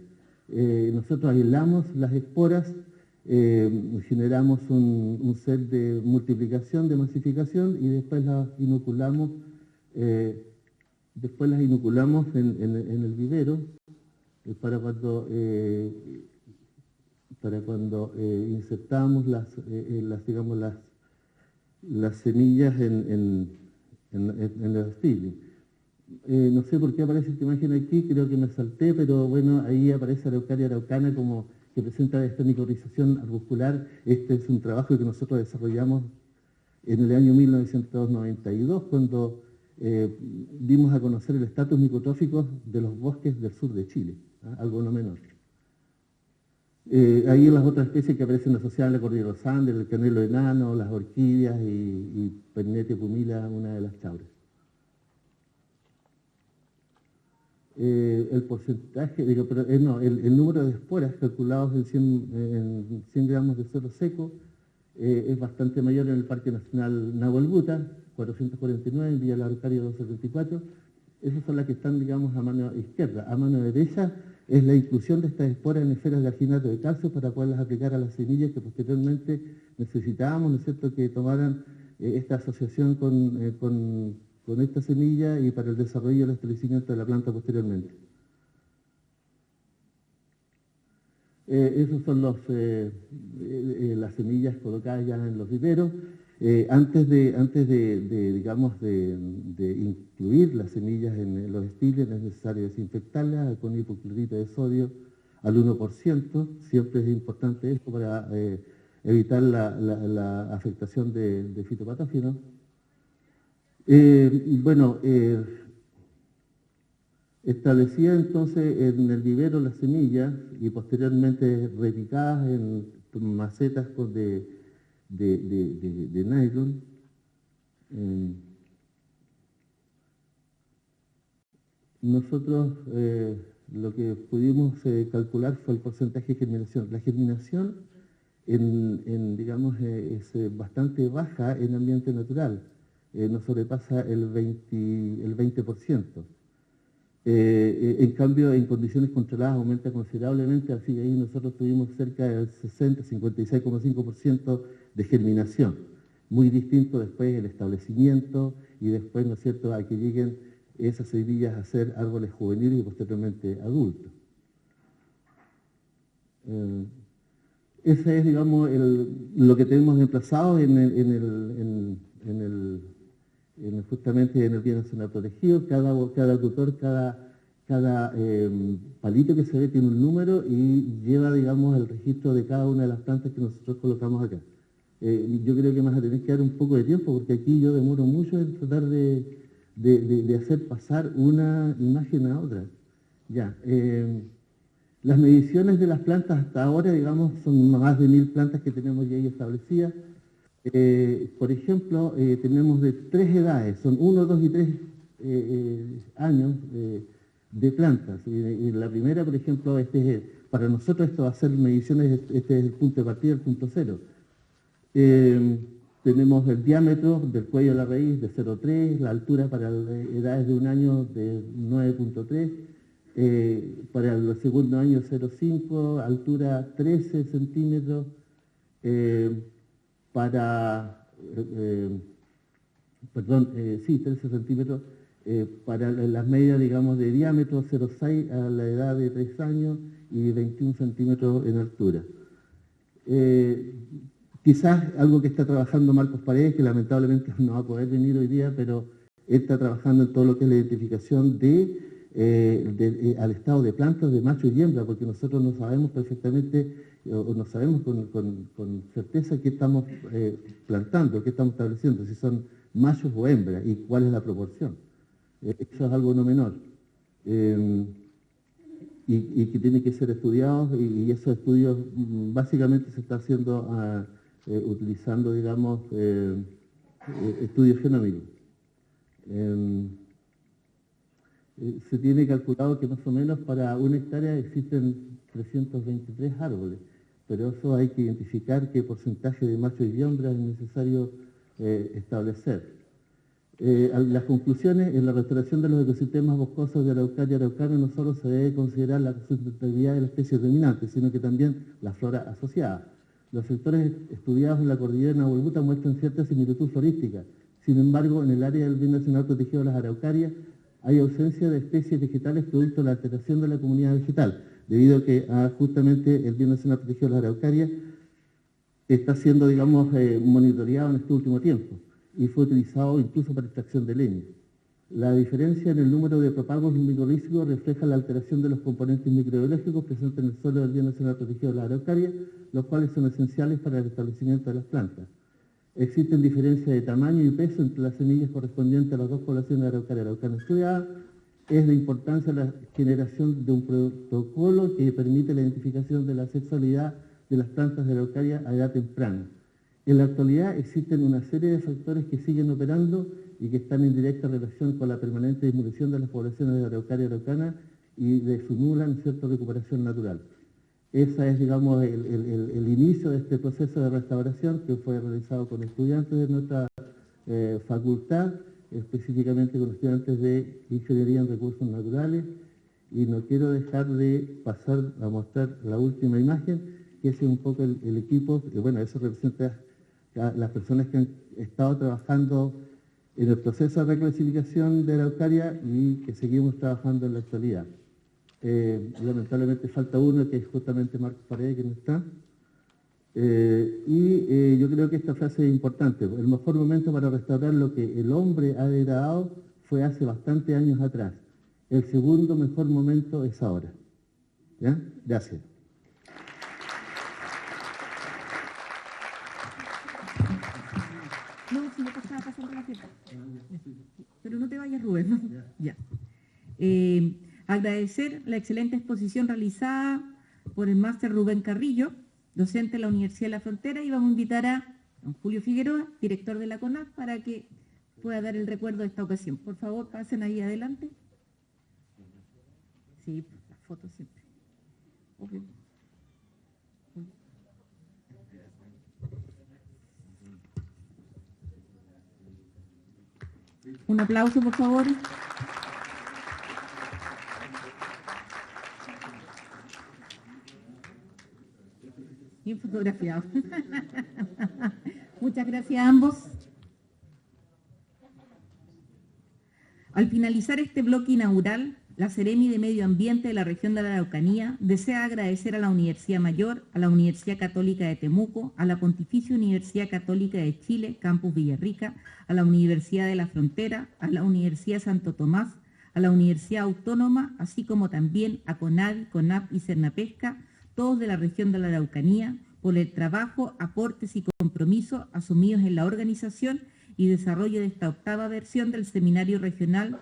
Nosotros aislamos las esporas generamos un set de multiplicación, de masificación, y después las inoculamos, en el vivero para cuando insertamos las semillas en los seedlings. No sé por qué aparece esta imagen aquí, creo que me salté, pero bueno, ahí aparece Araucaria araucana como que presenta esta micorización arbuscular. Este es un trabajo que nosotros desarrollamos en el año 1992, cuando dimos a conocer el estatus micotrófico de los bosques del sur de Chile, algo no menor. Ahí las otras especies que aparecen asociadas a la cordillera de los Andes, el canelo enano, las orquídeas y Pernetia pumila, una de las chauras. El porcentaje, el número de esporas calculados en 100 gramos de suelo seco es bastante mayor en el Parque Nacional Nahuelbuta, 449, en Villa La Araucaria 274. Esas son las que están, digamos, a mano izquierda. A mano derecha es la inclusión de estas esporas en esferas de alginato de calcio para poderlas aplicar a las semillas que posteriormente necesitábamos, ¿no es cierto?, que tomaran esta asociación con esta semilla y para el desarrollo y el establecimiento de la planta posteriormente. Esos son las semillas colocadas ya en los viveros. Antes de incluir las semillas en los estiles, es necesario desinfectarlas con hipoclorito de sodio al 1%. Siempre es importante esto para evitar la afectación de fitopatógenos. Establecía entonces en el vivero las semillas y posteriormente repicadas en macetas de nylon. Nosotros lo que pudimos calcular fue el porcentaje de germinación. La germinación es bastante baja en ambiente natural. No sobrepasa el 20%. En cambio, en condiciones controladas aumenta considerablemente, así que ahí nosotros tuvimos cerca del 56,5% de germinación. Muy distinto después el establecimiento y después, ¿no es cierto?, a que lleguen esas semillas a ser árboles juveniles y posteriormente adultos. Ese es, digamos, lo que tenemos emplazado justamente en el Bien Nacional Protegido. Cada tutor, cada palito que se ve tiene un número y lleva, digamos, el registro de cada una de las plantas que nosotros colocamos acá. Yo creo que me vas a tener que dar un poco de tiempo porque aquí yo demoro mucho en tratar de hacer pasar una imagen a otra. Ya. Las mediciones de las plantas hasta ahora, digamos, son más de 1000 plantas que tenemos ya ahí establecidas. Por ejemplo, tenemos de 3 edades, son 1, 2 y 3 años de plantas. Y la primera, por ejemplo, para nosotros esto va a ser mediciones, este es el punto de partida, el punto cero. Tenemos el diámetro del cuello a la raíz de 0,3, la altura para edades de 1 año de 9,3, para el segundo año 0,5, altura 13 centímetros, 13 centímetros, para las medidas, digamos, de diámetro 0,6 a la edad de 3 años y 21 centímetros en altura. Quizás algo que está trabajando Marcos Paredes, que lamentablemente no va a poder venir hoy día, pero él está trabajando en todo lo que es la identificación al estado de plantas de macho y hembra, porque nosotros no sabemos perfectamente, o no sabemos con certeza qué estamos plantando, qué estamos estableciendo, si son machos o hembras, y cuál es la proporción. Eso es algo no menor. Y que tiene que ser estudiado, y esos estudios básicamente se está haciendo utilizando, digamos, estudios genómicos. Se tiene calculado que más o menos para 1 hectárea existen 323 árboles, pero eso hay que identificar qué porcentaje de machos y hembras es necesario establecer. Las conclusiones: en la restauración de los ecosistemas boscosos de Araucaria araucana no solo se debe considerar la sustentabilidad de la especie dominante, sino que también la flora asociada. Los sectores estudiados en la cordillera de Nahuelbuta muestran cierta similitud florística. Sin embargo, en el área del Bien Nacional Protegido de las Araucarias hay ausencia de especies vegetales producto de la alteración de la comunidad vegetal, debido a que justamente el Bien Nacional Protegido de las Araucarias está siendo, digamos, monitoreado en este último tiempo y fue utilizado incluso para extracción de leña. La diferencia en el número de propagos micorrízicos refleja la alteración de los componentes microbiológicos presentes en el suelo del Bien Nacional Protegido de las Araucarias, los cuales son esenciales para el establecimiento de las plantas. Existen diferencias de tamaño y peso entre las semillas correspondientes a las dos poblaciones de Araucaria y Araucana estudiadas. Es de importancia la generación de un protocolo que permite la identificación de la sexualidad de las plantas de Araucaria a edad temprana. En la actualidad existen una serie de factores que siguen operando y que están en directa relación con la permanente disminución de las poblaciones de Araucaria y Araucana y de su nula, ¿no es cierto?, recuperación natural. Ese es, digamos, el inicio de este proceso de restauración que fue realizado con estudiantes de nuestra facultad, específicamente con estudiantes de Ingeniería en Recursos Naturales, y no quiero dejar de pasar a mostrar la última imagen, que es un poco el equipo, bueno, eso representa a las personas que han estado trabajando en el proceso de reclasificación de Araucaria y que seguimos trabajando en la actualidad. Lamentablemente falta uno, que es justamente Marcos Paredes, que no está. Yo creo que esta frase es importante. El mejor momento para restaurar lo que el hombre ha degradado fue hace bastantes años atrás. El segundo mejor momento es ahora. ¿Ya? Gracias. No, si no estaba pasando la fiesta. Pero no te vayas, Rubén, ¿no? Ya. Agradecer la excelente exposición realizada por el máster Rubén Carrillo, docente de la Universidad de la Frontera, y vamos a invitar a don Julio Figueroa, director de la CONAF, para que pueda dar el recuerdo de esta ocasión. Por favor, pasen ahí adelante. Sí, las fotos siempre. Okay. Un aplauso, por favor. Bien fotografiado. Muchas gracias a ambos. Al finalizar este bloque inaugural, la Seremi de Medio Ambiente de la región de la Araucanía desea agradecer a la Universidad Mayor, a la Universidad Católica de Temuco, a la Pontificia Universidad Católica de Chile, Campus Villarrica, a la Universidad de la Frontera, a la Universidad Santo Tomás, a la Universidad Autónoma, así como también a CONADI, CONAP y Cernapesca, todos de la región de la Araucanía, por el trabajo, aportes y compromisos asumidos en la organización y desarrollo de esta octava versión del Seminario Regional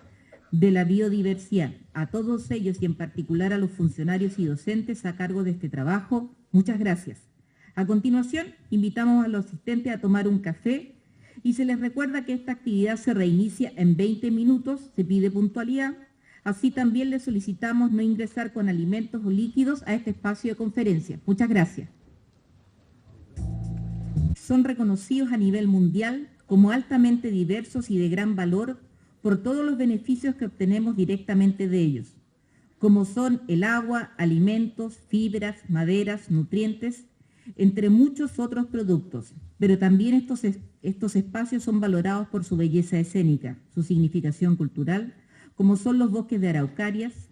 de la Biodiversidad. A todos ellos y en particular a los funcionarios y docentes a cargo de este trabajo, muchas gracias. A continuación, invitamos a los asistentes a tomar un café y se les recuerda que esta actividad se reinicia en 20 minutos, se pide puntualidad. Así también les solicitamos no ingresar con alimentos o líquidos a este espacio de conferencia. Muchas gracias. Son reconocidos a nivel mundial como altamente diversos y de gran valor por todos los beneficios que obtenemos directamente de ellos, como son el agua, alimentos, fibras, maderas, nutrientes, entre muchos otros productos. Pero también estos espacios son valorados por su belleza escénica, su significación cultural, como son los bosques de araucarias.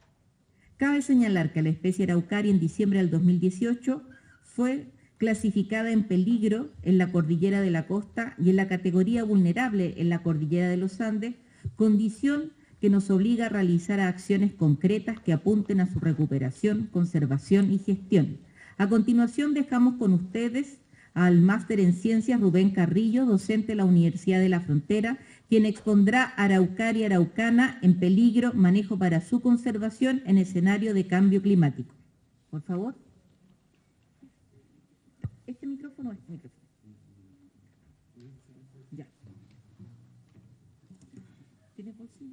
Cabe señalar que la especie araucaria en diciembre del 2018 fue clasificada en peligro en la cordillera de la costa y en la categoría vulnerable en la cordillera de los Andes, condición que nos obliga a realizar acciones concretas que apunten a su recuperación, conservación y gestión. A continuación dejamos con ustedes al máster en Ciencias Rubén Carrillo, docente de la Universidad de la Frontera, quien expondrá Araucaria Araucana en peligro, manejo para su conservación en escenario de cambio climático. Por favor. ¿Este micrófono o este micrófono? Ya. ¿Tiene bolsillo?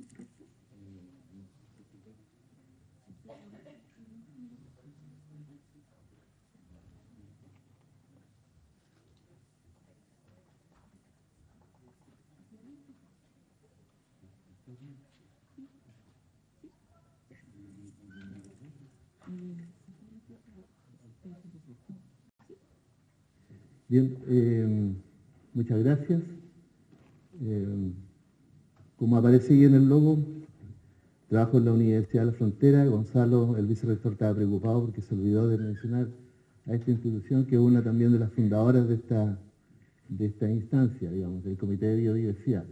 Bien, muchas gracias. Como aparece ahí en el logo, trabajo en la Universidad de la Frontera. Gonzalo, el vicerrector, estaba preocupado porque se olvidó de mencionar a esta institución, que es una también de las fundadoras de esta instancia, digamos, del Comité de Biodiversidad.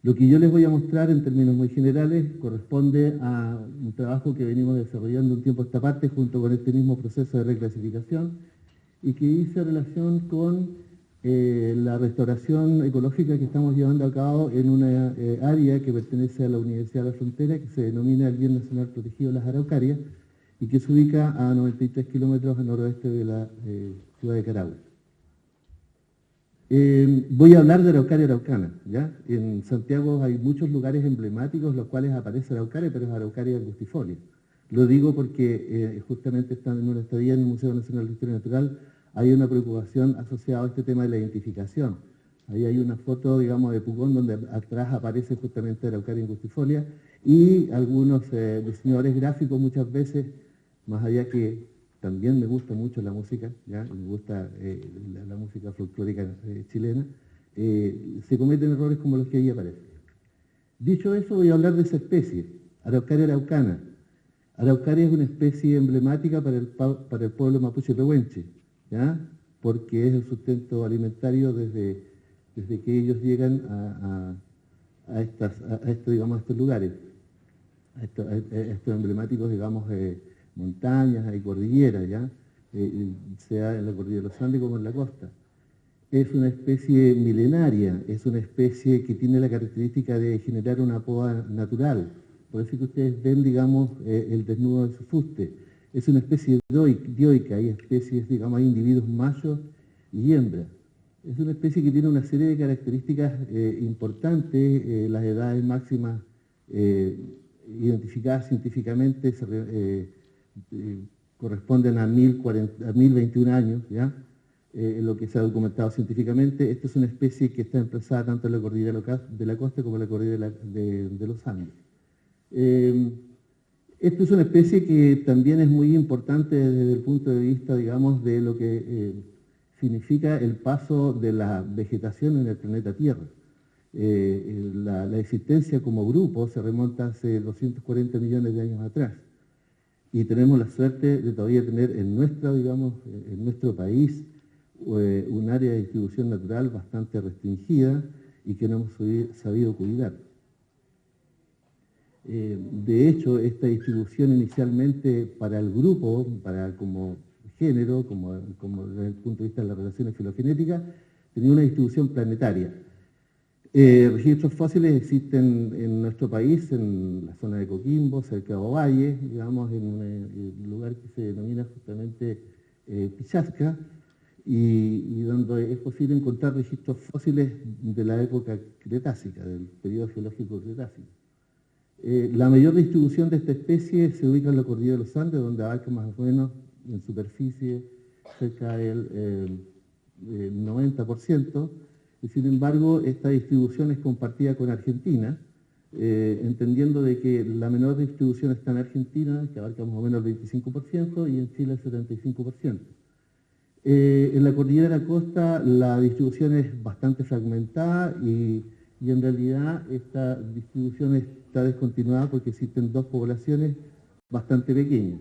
Lo que yo les voy a mostrar en términos muy generales corresponde a un trabajo que venimos desarrollando un tiempo a esta parte junto con este mismo proceso de reclasificación y que dice relación con la restauración ecológica que estamos llevando a cabo en una área que pertenece a la Universidad de la Frontera, que se denomina el Bien Nacional Protegido Las Araucarias y que se ubica a 93 kilómetros al noroeste de la ciudad de Carahue. Voy a hablar de Araucaria araucana, ¿ya? En Santiago hay muchos lugares emblemáticos los cuales aparece Araucaria, pero es Araucaria angustifolia. Lo digo porque justamente están en una estadía en el Museo Nacional de Historia Natural, hay una preocupación asociada a este tema de la identificación. Ahí hay una foto, digamos, de Pucón donde atrás aparece justamente Araucaria angustifolia y algunos diseñadores gráficos muchas veces, más allá que también me gusta mucho la música, ¿ya? Me gusta la música folclórica chilena, se cometen errores como los que ahí aparecen. Dicho eso, voy a hablar de esa especie, Araucaria araucana. Araucaria es una especie emblemática para el pueblo mapuche pehuenche, ¿ya? Porque es el sustento alimentario desde que ellos llegan a estos lugares, a estos emblemáticos, digamos, montañas, hay cordilleras, ¿ya? Sea en la cordillera de los Andes como en la costa. Es una especie milenaria, es una especie que tiene la característica de generar una poda natural. Por eso que ustedes ven, digamos, el desnudo de su fuste. Es una especie dioica, hay especies, digamos, hay individuos machos y hembras. Es una especie que tiene una serie de características importantes, las edades máximas identificadas científicamente corresponden a 1021 años, ¿ya? Lo que se ha documentado científicamente. Esta es una especie que está emplazada tanto en la cordillera de la costa como en la cordillera de los Andes. Esta es una especie que también es muy importante desde el punto de vista, digamos, de lo que significa el paso de la vegetación en el planeta Tierra. La existencia como grupo se remonta hace 240 millones de años atrás. Y tenemos la suerte de todavía tener en nuestro país un área de distribución natural bastante restringida y que no hemos sabido cuidar. De hecho, esta distribución inicialmente para el grupo, como género, como desde el punto de vista de las relaciones filogenéticas, tenía una distribución planetaria. Registros fósiles existen en nuestro país, en la zona de Coquimbo, cerca de Ovalle, digamos, en un lugar que se denomina justamente Pichasca, y donde es posible encontrar registros fósiles de la época cretácica, del periodo geológico cretácico. La mayor distribución de esta especie se ubica en la cordillera de los Andes, donde abarca más o menos en superficie cerca del 90%, y sin embargo esta distribución es compartida con Argentina, entendiendo de que la menor distribución está en Argentina, que abarca más o menos el 25%, y en Chile el 75%. En la cordillera de la costa la distribución es bastante fragmentada y en realidad esta distribución está descontinuada porque existen dos poblaciones bastante pequeñas.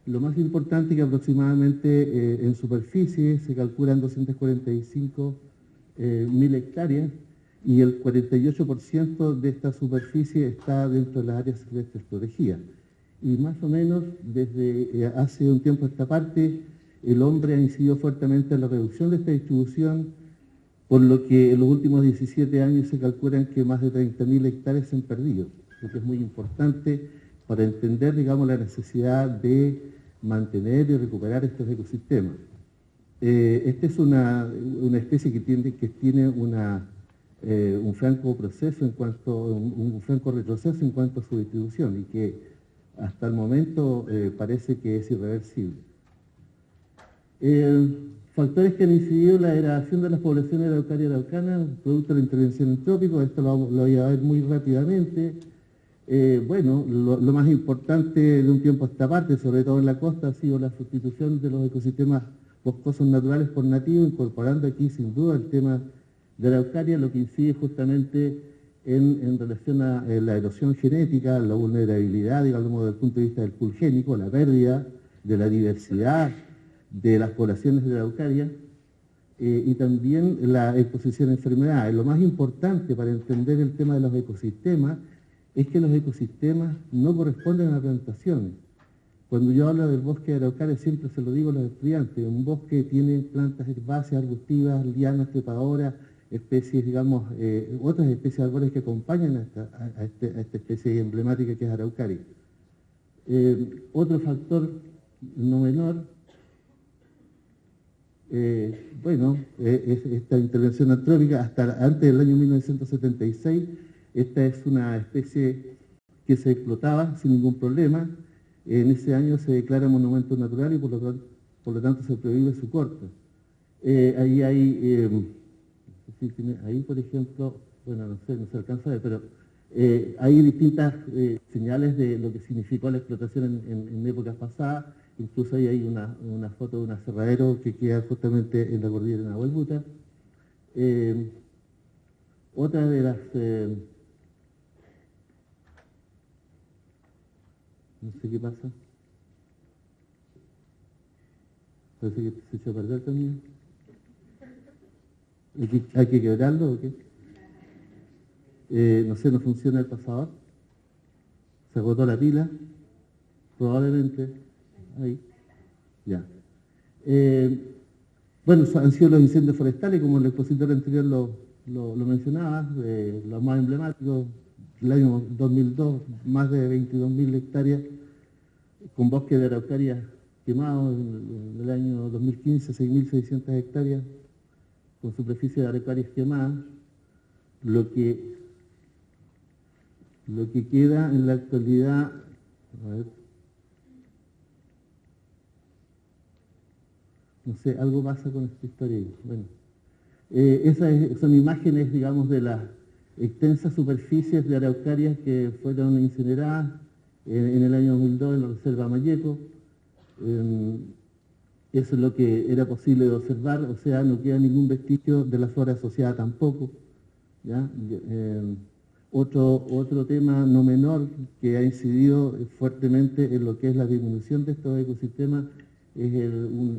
Lo más importante es que aproximadamente en superficie se calculan 245.000 hectáreas y el 48% de esta superficie está dentro de las áreas silvestres protegidas. Y más o menos desde hace un tiempo a esta parte el hombre ha incidido fuertemente en la reducción de esta distribución, por lo que en los últimos 17 años se calculan que más de 30.000 hectáreas se han perdido, lo que es muy importante para entender, digamos, la necesidad de mantener y recuperar estos ecosistemas. Esta es una especie que tiene un franco retroceso en cuanto a su distribución y que hasta el momento parece que es irreversible. Factores que han incidido en la degradación de las poblaciones de Araucaria araucana, producto de la intervención antrópica, esto lo voy a ver muy rápidamente. Bueno, lo más importante de un tiempo a esta parte, sobre todo en la costa, ha sido la sustitución de los ecosistemas boscosos naturales por nativo, incorporando aquí sin duda el tema de la araucaria, lo que incide justamente en relación a la erosión genética, la vulnerabilidad, digamos, desde el punto de vista del pool génico, la pérdida de la diversidad de las poblaciones de la araucaria, y también la exposición a enfermedades. Lo más importante para entender el tema de los ecosistemas es que los ecosistemas no corresponden a plantaciones. Cuando yo hablo del bosque de araucaria siempre se lo digo a los estudiantes, un bosque tiene plantas herbáceas, arbustivas, lianas, trepadoras, especies, digamos, otras especies de árboles que acompañan a esta especie emblemática que es araucaria. Otro factor no menor, es esta intervención antrópica. Hasta antes del año 1976, esta es una especie que se explotaba sin ningún problema. En ese año se declara monumento natural y por lo tanto se prohíbe su corte. Ahí hay, ahí por ejemplo, bueno, no se alcanza a ver, pero hay distintas señales de lo que significó la explotación en épocas pasadas. Incluso ahí hay una foto de un aserradero que queda justamente en la cordillera de Nahuelbuta. Otra de las... no sé qué pasa. Parece que se echó a perder también. ¿Hay que quebrarlo o qué? No sé, no funciona el pasador. Se agotó la pila. Probablemente. Ahí. Ya. Bueno, han sido los incendios forestales, como el expositor anterior lo mencionaba, los más emblemáticos. El año 2002, más de 22.000 hectáreas con bosque de araucaria quemados. En el año 2015, 6.600 hectáreas con superficie de araucarias quemadas. Lo que queda en la actualidad, a ver, no sé, algo pasa con esta historia. Bueno, esas son imágenes, digamos, de las extensas superficies de araucarias que fueron incineradas en el año 2002 en la Reserva Mayeco. Eso es lo que era posible de observar, o sea, no queda ningún vestigio de la flora asociada tampoco, ¿ya? Otro tema no menor que ha incidido fuertemente en lo que es la disminución de estos ecosistemas es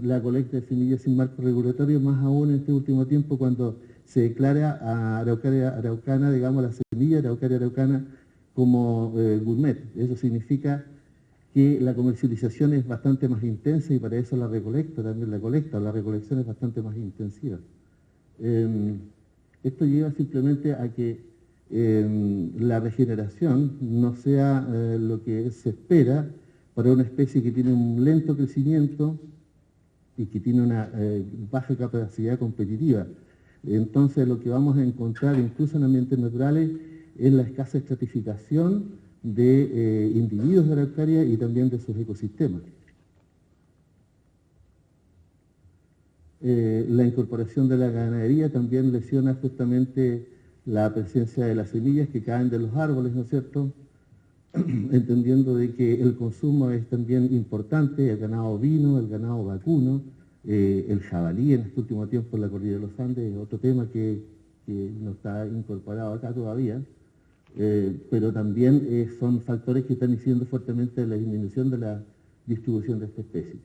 la colecta de semillas sin marco regulatorio, más aún en este último tiempo cuando se declara a araucaria araucana, digamos, la semilla araucaria araucana como gourmet. Eso significa que la comercialización es bastante más intensa y para eso la recolecta, también la recolección es bastante más intensiva. Esto lleva simplemente a que la regeneración no sea lo que se espera para una especie que tiene un lento crecimiento y que tiene una baja capacidad competitiva. Entonces lo que vamos a encontrar incluso en ambientes naturales es la escasa estratificación de individuos de araucaria y también de sus ecosistemas. La incorporación de la ganadería también lesiona justamente la presencia de las semillas que caen de los árboles, ¿no es cierto? Entendiendo de que el consumo es también importante, el ganado ovino, el ganado vacuno, el jabalí en este último tiempo en la cordillera de los Andes, es otro tema que no está incorporado acá todavía, pero también son factores que están incidiendo fuertemente en la disminución de la distribución de esta especie.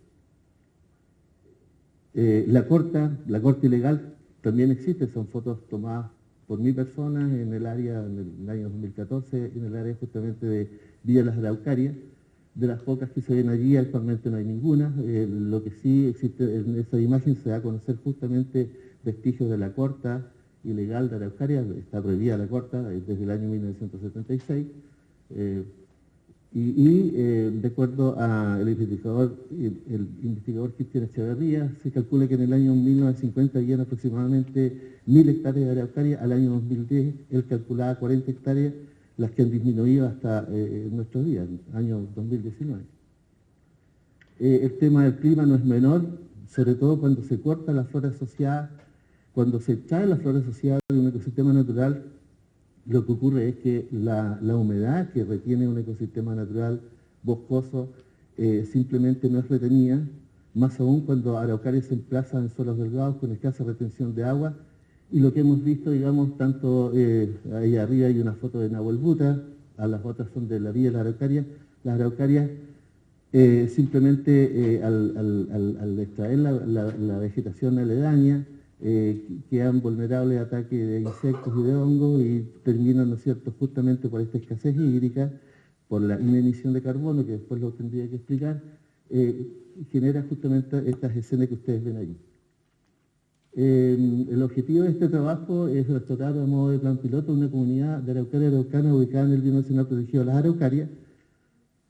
La corta ilegal también existe, son fotos tomadas por mi persona en el área, en el año 2014, en el área justamente de Villa Las Araucarias. De las pocas que se ven allí, actualmente no hay ninguna. Lo que sí existe en esa imagen se da a conocer justamente vestigios de la corta ilegal de Araucaria, está prohibida la corta desde el año 1976. De acuerdo al investigador Cristian Echeverría, se calcula que en el año 1950 habían aproximadamente 1.000 hectáreas de araucaria. Al año 2010 él calculaba 40 hectáreas, las que han disminuido hasta nuestros días, año 2019. El tema del clima no es menor, sobre todo cuando se corta la flora asociada, cuando se extrae la flora asociada de un ecosistema natural. Lo que ocurre es que la humedad que retiene un ecosistema natural boscoso simplemente no es retenida más aún cuando araucarias se emplazan en suelos delgados con escasa retención de agua. Y lo que hemos visto, digamos, tanto ahí arriba hay una foto de Nahuel Buta, a las otras son de la vía de las araucarias simplemente al extraer la vegetación aledaña, quedan vulnerables a ataques de insectos y de hongos y terminan, ¿no es cierto?, justamente por esta escasez hídrica, por la inemisión de carbono, que después lo tendría que explicar, genera justamente estas escenas que ustedes ven allí. El objetivo de este trabajo es restaurar a modo de plan piloto una comunidad de araucaria araucana ubicada en el Bien Nacional Protegido de las Araucarias,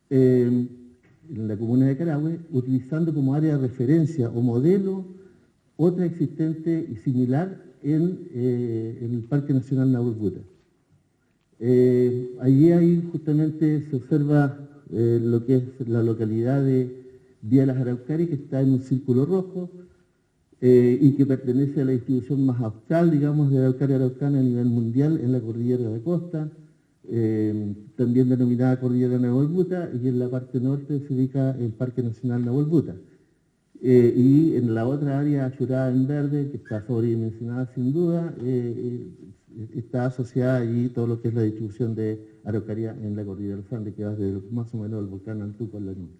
en la comuna de Carahue, utilizando como área de referencia o modelo otra existente y similar en el Parque Nacional Nahuel Buta. Allí justamente se observa lo que es la localidad de Vía de las Araucarias, que está en un círculo rojo, y que pertenece a la distribución más austral, digamos, de araucaria araucana a nivel mundial en la cordillera de Costa, también denominada Cordillera Nahuel Buta, y en la parte norte se ubica el Parque Nacional Nahuel Buta. Y en la otra área achurada en verde, que está sobredimensionada sin duda, está asociada allí todo lo que es la distribución de araucaria en la Cordillera de los Andes, que va desde más o menos el volcán Antuco en la nube.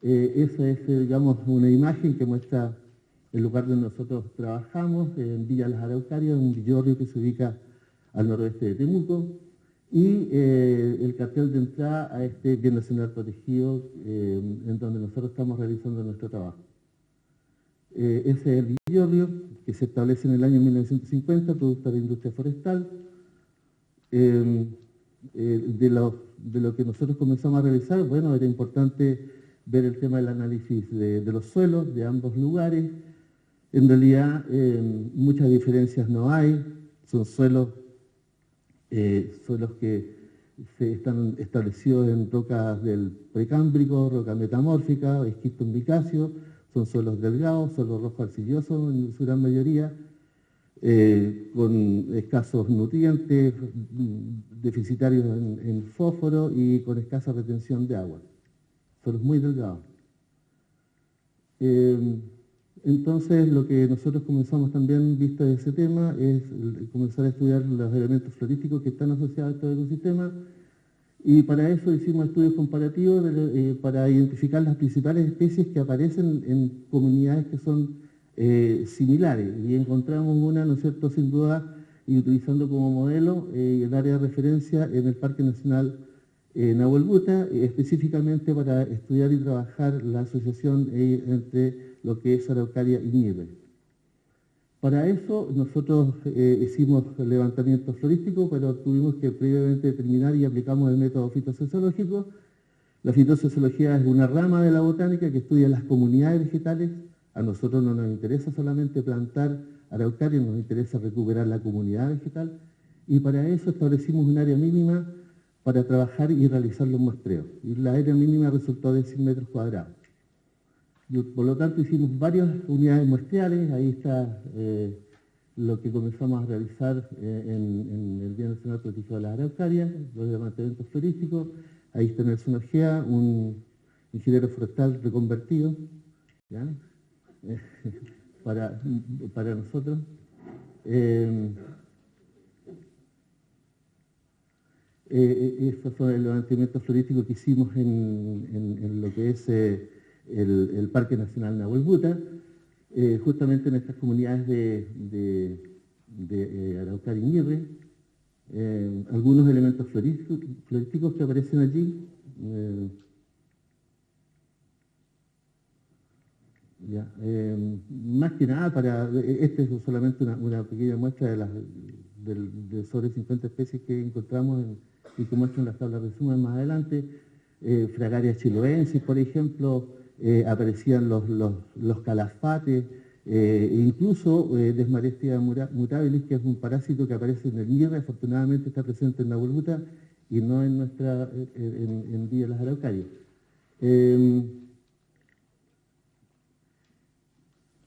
Esa es, digamos, una imagen que muestra el lugar donde nosotros trabajamos, en Villa Las Araucarias, un villorrio que se ubica al noroeste de Temuco, y el cartel de entrada a este Bien Nacional Protegido, en donde nosotros estamos realizando nuestro trabajo. Ese es el villorrio que se establece en el año 1950, producto de la industria forestal. De lo que nosotros comenzamos a realizar, bueno, era importante ver el tema del análisis de los suelos de ambos lugares. En realidad, muchas diferencias no hay, son suelos que están establecidos en rocas del precámbrico, roca metamórfica, esquistos micacio, son suelos delgados, suelos rojo arcillosos en su gran mayoría, con escasos nutrientes, deficitarios en fósforo y con escasa retención de agua. Suelos muy delgados. Entonces, lo que nosotros comenzamos también, visto ese tema, es comenzar a estudiar los elementos florísticos que están asociados a estos ecosistemas, y para eso hicimos estudios comparativos para identificar las principales especies que aparecen en comunidades que son similares, y encontramos una, ¿no es cierto?, sin duda, y utilizando como modelo el área de referencia en el Parque Nacional Nahuel Buta, específicamente para estudiar y trabajar la asociación entre lo que es araucaria y nieve. Para eso nosotros hicimos levantamiento florístico, pero tuvimos que previamente determinar y aplicamos el método fitosociológico. La fitosociología es una rama de la botánica que estudia las comunidades vegetales. A nosotros no nos interesa solamente plantar araucaria, nos interesa recuperar la comunidad vegetal, y para eso establecimos un área mínima para trabajar y realizar los muestreos. Y la área mínima resultó de 100 metros cuadrados. Y por lo tanto hicimos varias unidades muestreales. Ahí está lo que comenzamos a realizar en el Bien Nacional Protegido de las Araucarias, los levantamientos florísticos. Ahí está Nelson Ojea, un ingeniero forestal reconvertido, ¿ya? para nosotros. Estos son el levantamiento florístico que hicimos en lo que es el Parque Nacional Nahuel Buta, justamente en estas comunidades de Araucaria y Ñirre. Algunos elementos florísticos que aparecen allí. Más que nada, este es solamente una pequeña muestra de sobre 50 especies que encontramos y que muestran las tablas de resumen más adelante. Fragaria chiloensis, por ejemplo, aparecían los calafates, incluso Desmarestia mutabilis, que es un parásito que aparece en el Ñirre, afortunadamente está presente en Nahuel Buta y no en Villa de las Araucarias.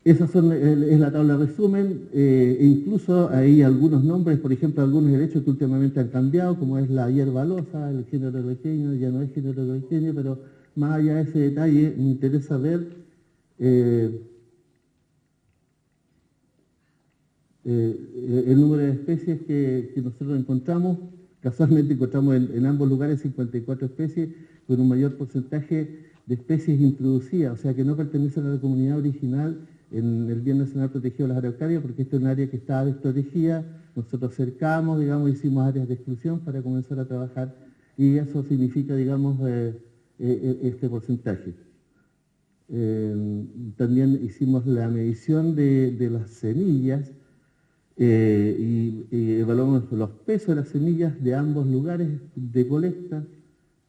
Esa es la tabla de resumen, e incluso hay algunos nombres, por ejemplo, algunos helechos que últimamente han cambiado, como es la hierba alosa, el género eloqueño, ya no es género eloqueño, pero más allá de ese detalle, me interesa ver el número de especies que nosotros encontramos. Casualmente encontramos en ambos lugares 54 especies, con un mayor porcentaje de especies introducidas, o sea que no pertenecen a la comunidad original en el Bien Nacional Protegido de las Araucarias, porque esta es un área que estaba desprotegida. Nosotros cercamos, digamos, hicimos áreas de exclusión para comenzar a trabajar, y eso significa, digamos, este porcentaje. También hicimos la medición de las semillas y evaluamos los pesos de las semillas de ambos lugares de colecta,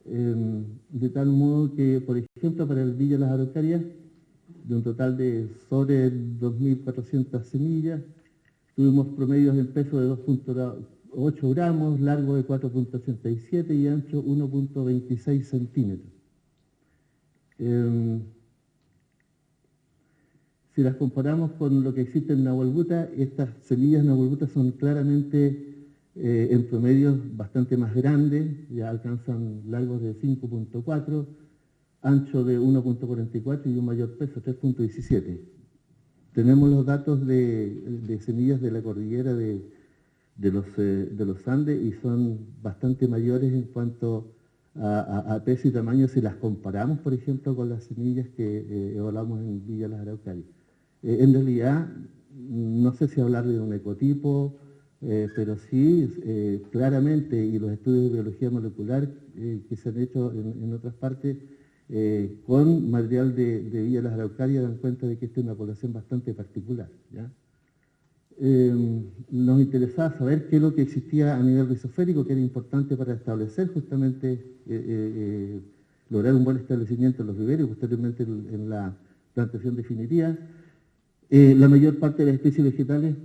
de tal modo que, por ejemplo, para el Villa Las Araucarias, de un total de sobre 2.400 semillas, tuvimos promedios en peso de 2.8 gramos, largo de 4.87 y ancho 1.26 centímetros. Si las comparamos con lo que existe en Nahuelbuta, estas semillas Nahuelbuta son claramente en promedio bastante más grandes, ya alcanzan largos de 5.4, ancho de 1.44 y un mayor peso, 3.17. Tenemos los datos de semillas de la cordillera de los Andes y son bastante mayores en cuanto a peso y tamaño si las comparamos, por ejemplo, con las semillas que evaluamos en Villa Las Araucarias. En realidad, no sé si hablar de un ecotipo, pero sí, claramente, y los estudios de biología molecular que se han hecho en otras partes, con material de Villa Las Araucarias, dan cuenta de que esta es una población bastante particular, ¿ya? Nos interesaba saber qué es lo que existía a nivel rizosférico, que era importante para establecer justamente, lograr un buen establecimiento en los viveros y posteriormente en la plantación definitiva. La mayor parte de las especies vegetales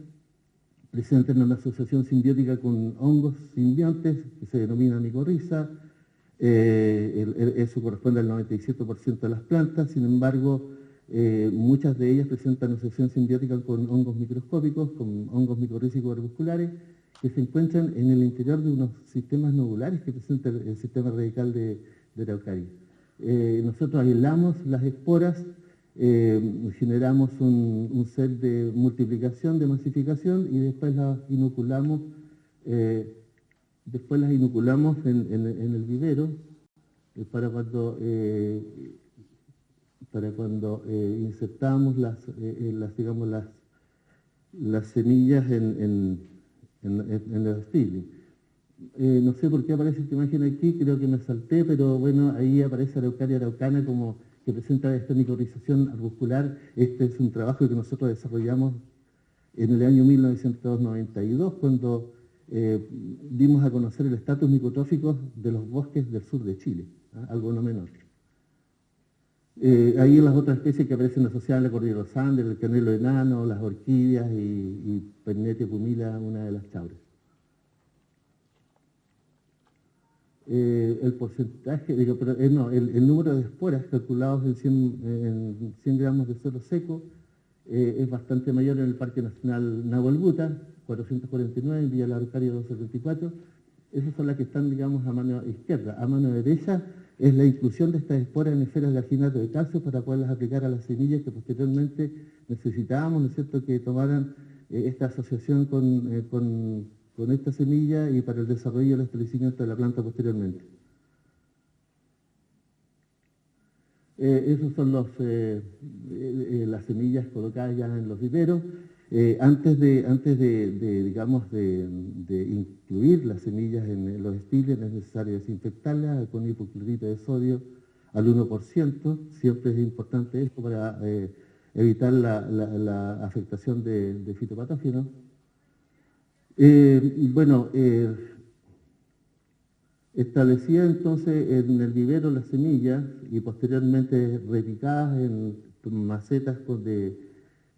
presentan una asociación simbiótica con hongos simbiontes, que se denomina micorriza. Eso corresponde al 97% de las plantas. Sin embargo, muchas de ellas presentan asociación simbiótica con hongos microscópicos, con hongos micorrízicos arbusculares, que se encuentran en el interior de unos sistemas nodulares que presenta el sistema radical de Araucaria. Nosotros aislamos las esporas, generamos un set de multiplicación, de masificación, y después las inoculamos, en el vivero para cuando insertamos las semillas en el steel. No sé por qué aparece esta imagen aquí, creo que me salté, pero bueno, ahí aparece Araucaria araucana como que presenta esta micorrización arbuscular. Este es un trabajo que nosotros desarrollamos en el año 1992, cuando dimos a conocer el estatus micotrófico de los bosques del sur de Chile, algo no menor. Ahí las otras especies que aparecen asociadas a la cordillera de los Andes, el canelo enano, las orquídeas y Pernetia pumila, una de las chauras. El porcentaje, el número de esporas calculados en 100 gramos de suelo seco es bastante mayor en el Parque Nacional Nahuelbuta, 449, en Villa La Araucaria 274. Esas son las que están, digamos, a mano izquierda. A mano derecha es la inclusión de estas esporas en esferas de alginato de calcio para poderlas aplicar a las semillas que posteriormente necesitábamos, ¿no es cierto?, que tomaran esta asociación con esta semilla y para el desarrollo y el establecimiento de la planta posteriormente. Esos son las semillas colocadas ya en los viveros. Antes de incluir las semillas en los estiles, es necesario desinfectarlas con hipoclorito de sodio al 1%. Siempre es importante esto para evitar la afectación de fitopatógenos. Establecía entonces en el vivero las semillas y posteriormente repicadas en macetas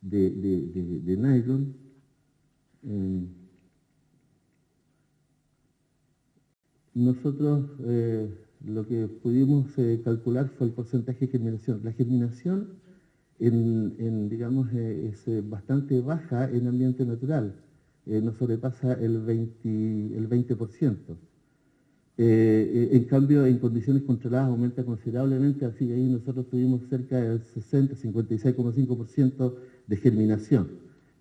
de nylon. Nosotros lo que pudimos calcular fue el porcentaje de germinación. La germinación es bastante baja en ambiente natural, no sobrepasa el 20%. En cambio, en condiciones controladas aumenta considerablemente, así ahí nosotros tuvimos cerca del 56,5% de germinación.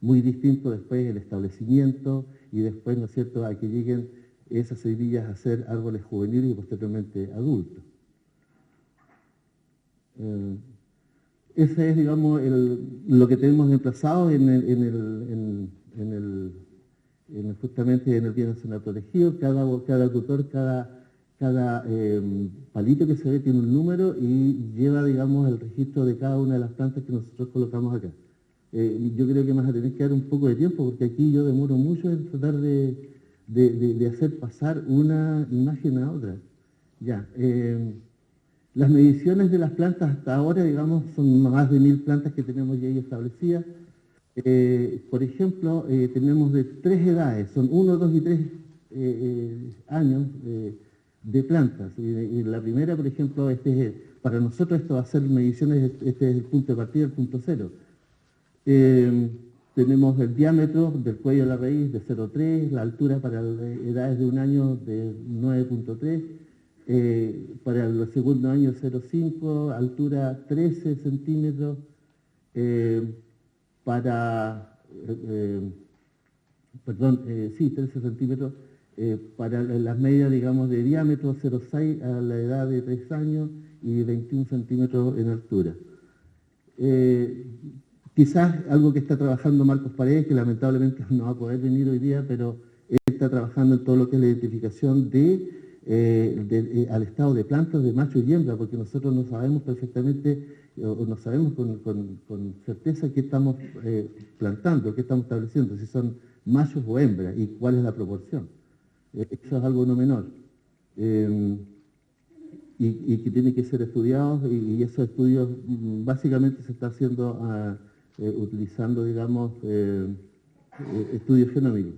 Muy distinto después el establecimiento y después, ¿no es cierto?, a que lleguen esas semillas a ser árboles juveniles y posteriormente adultos. Ese es, digamos, lo que tenemos emplazado justamente en el Bien Nacional Protegido. Cada tutor, cada palito que se ve tiene un número y lleva, digamos, el registro de cada una de las plantas que nosotros colocamos acá. Yo creo que me vas a tener que dar un poco de tiempo porque aquí yo demoro mucho en tratar de hacer pasar una imagen a otra. Ya. Las mediciones de las plantas hasta ahora, digamos, son más de 1000 plantas que tenemos ya ahí establecidas. Por ejemplo, tenemos de 3 edades, son 1, 2 y 3 años de plantas. Y la primera, por ejemplo, para nosotros esto va a ser mediciones, este es el punto de partida, el punto cero. Tenemos el diámetro del cuello de la raíz de 0,3, la altura para edades de 1 año de 9,3, para el segundo año 0,5, altura 13 centímetros, para, 13 centímetros, para las medidas, digamos, de diámetro 0,6 a la edad de 3 años y 21 centímetros en altura. Quizás algo que está trabajando Marcos Paredes, que lamentablemente no va a poder venir hoy día, pero él está trabajando en todo lo que es la identificación al estado de plantas de macho y hembra, porque nosotros no sabemos perfectamente, o no sabemos con certeza qué estamos plantando, qué estamos estableciendo, si son machos o hembras y cuál es la proporción. Eso es algo no menor. Y que tiene que ser estudiado, y esos estudios básicamente se está haciendo utilizando, digamos, estudios genómicos.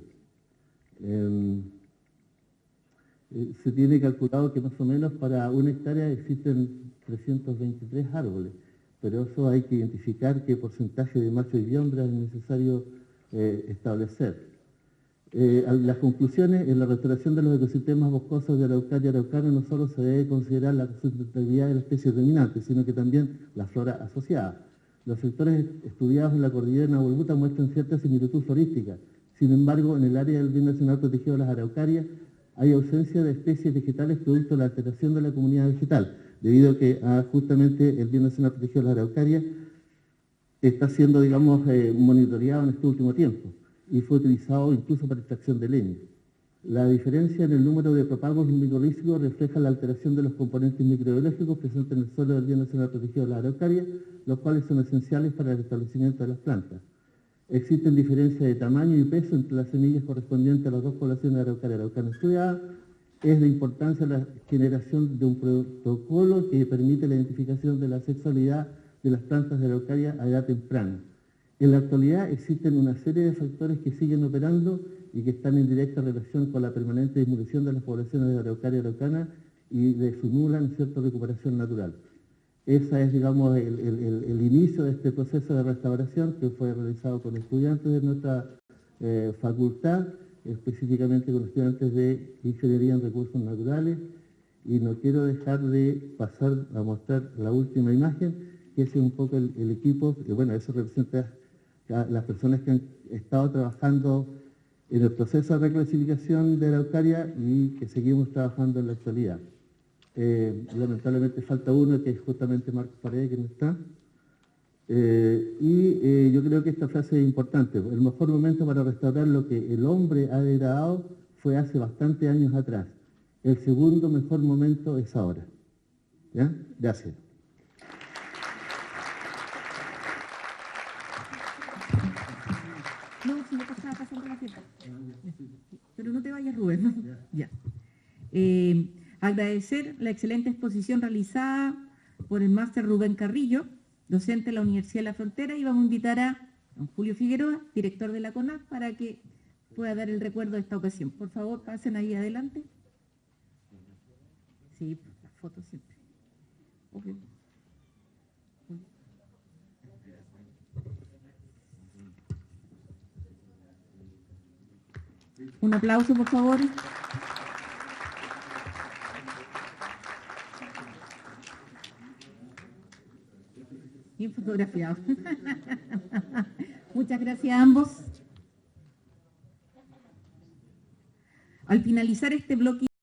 Se tiene calculado que más o menos para 1 hectárea existen 323 árboles, pero eso hay que identificar qué porcentaje de machos y hembras es necesario establecer. Las conclusiones: en la restauración de los ecosistemas boscosos de Araucaria y Araucana no solo se debe considerar la sustentabilidad de la especie dominante, sino que también la flora asociada. Los sectores estudiados en la cordillera de Nahuelbuta muestran cierta similitud florística. Sin embargo, en el área del Bien Nacional Protegido de las Araucarias hay ausencia de especies vegetales producto de la alteración de la comunidad vegetal, debido a que justamente el Bien Nacional Protegido de las Araucarias está siendo, digamos, monitoreado en este último tiempo y fue utilizado incluso para extracción de leña. La diferencia en el número de propagos microrrízicos refleja la alteración de los componentes microbiológicos presentes en el suelo del Bien Nacional Protegido de las Araucarias, los cuales son esenciales para el establecimiento de las plantas. Existen diferencias de tamaño y peso entre las semillas correspondientes a las dos poblaciones de Araucaria y Araucana estudiadas. Es de importancia la generación de un protocolo que permite la identificación de la sexualidad de las plantas de Araucaria a edad temprana. En la actualidad existen una serie de factores que siguen operando y que están en directa relación con la permanente disminución de las poblaciones de Araucaria y Araucana y de su nula, cierta recuperación natural. Ese es, digamos, el inicio de este proceso de restauración que fue realizado con estudiantes de nuestra facultad, específicamente con estudiantes de Ingeniería en Recursos Naturales, y no quiero dejar de pasar a mostrar la última imagen, que es un poco el equipo, que bueno, eso representa a las personas que han estado trabajando en el proceso de reclasificación de Araucaria y que seguimos trabajando en la actualidad. Lamentablemente falta uno, que es justamente Marcos Paredes, que no está. Yo creo que esta frase es importante. El mejor momento para restaurar lo que el hombre ha degradado fue hace bastantes años atrás. El segundo mejor momento es ahora. ¿Ya? Gracias. No, si no pasaba pasando la fiesta. Pero no te vayas, Rubén, ¿no? Ya. Agradecer la excelente exposición realizada por el máster Rubén Carrillo, docente de la Universidad de la Frontera, y vamos a invitar a don Julio Figueroa, director de la CONAF, para que pueda dar el recuerdo de esta ocasión. Por favor, pasen ahí adelante. Sí, las fotos siempre. Okay. Un aplauso, por favor. Bien fotografiado. Muchas gracias a ambos. Al finalizar este bloque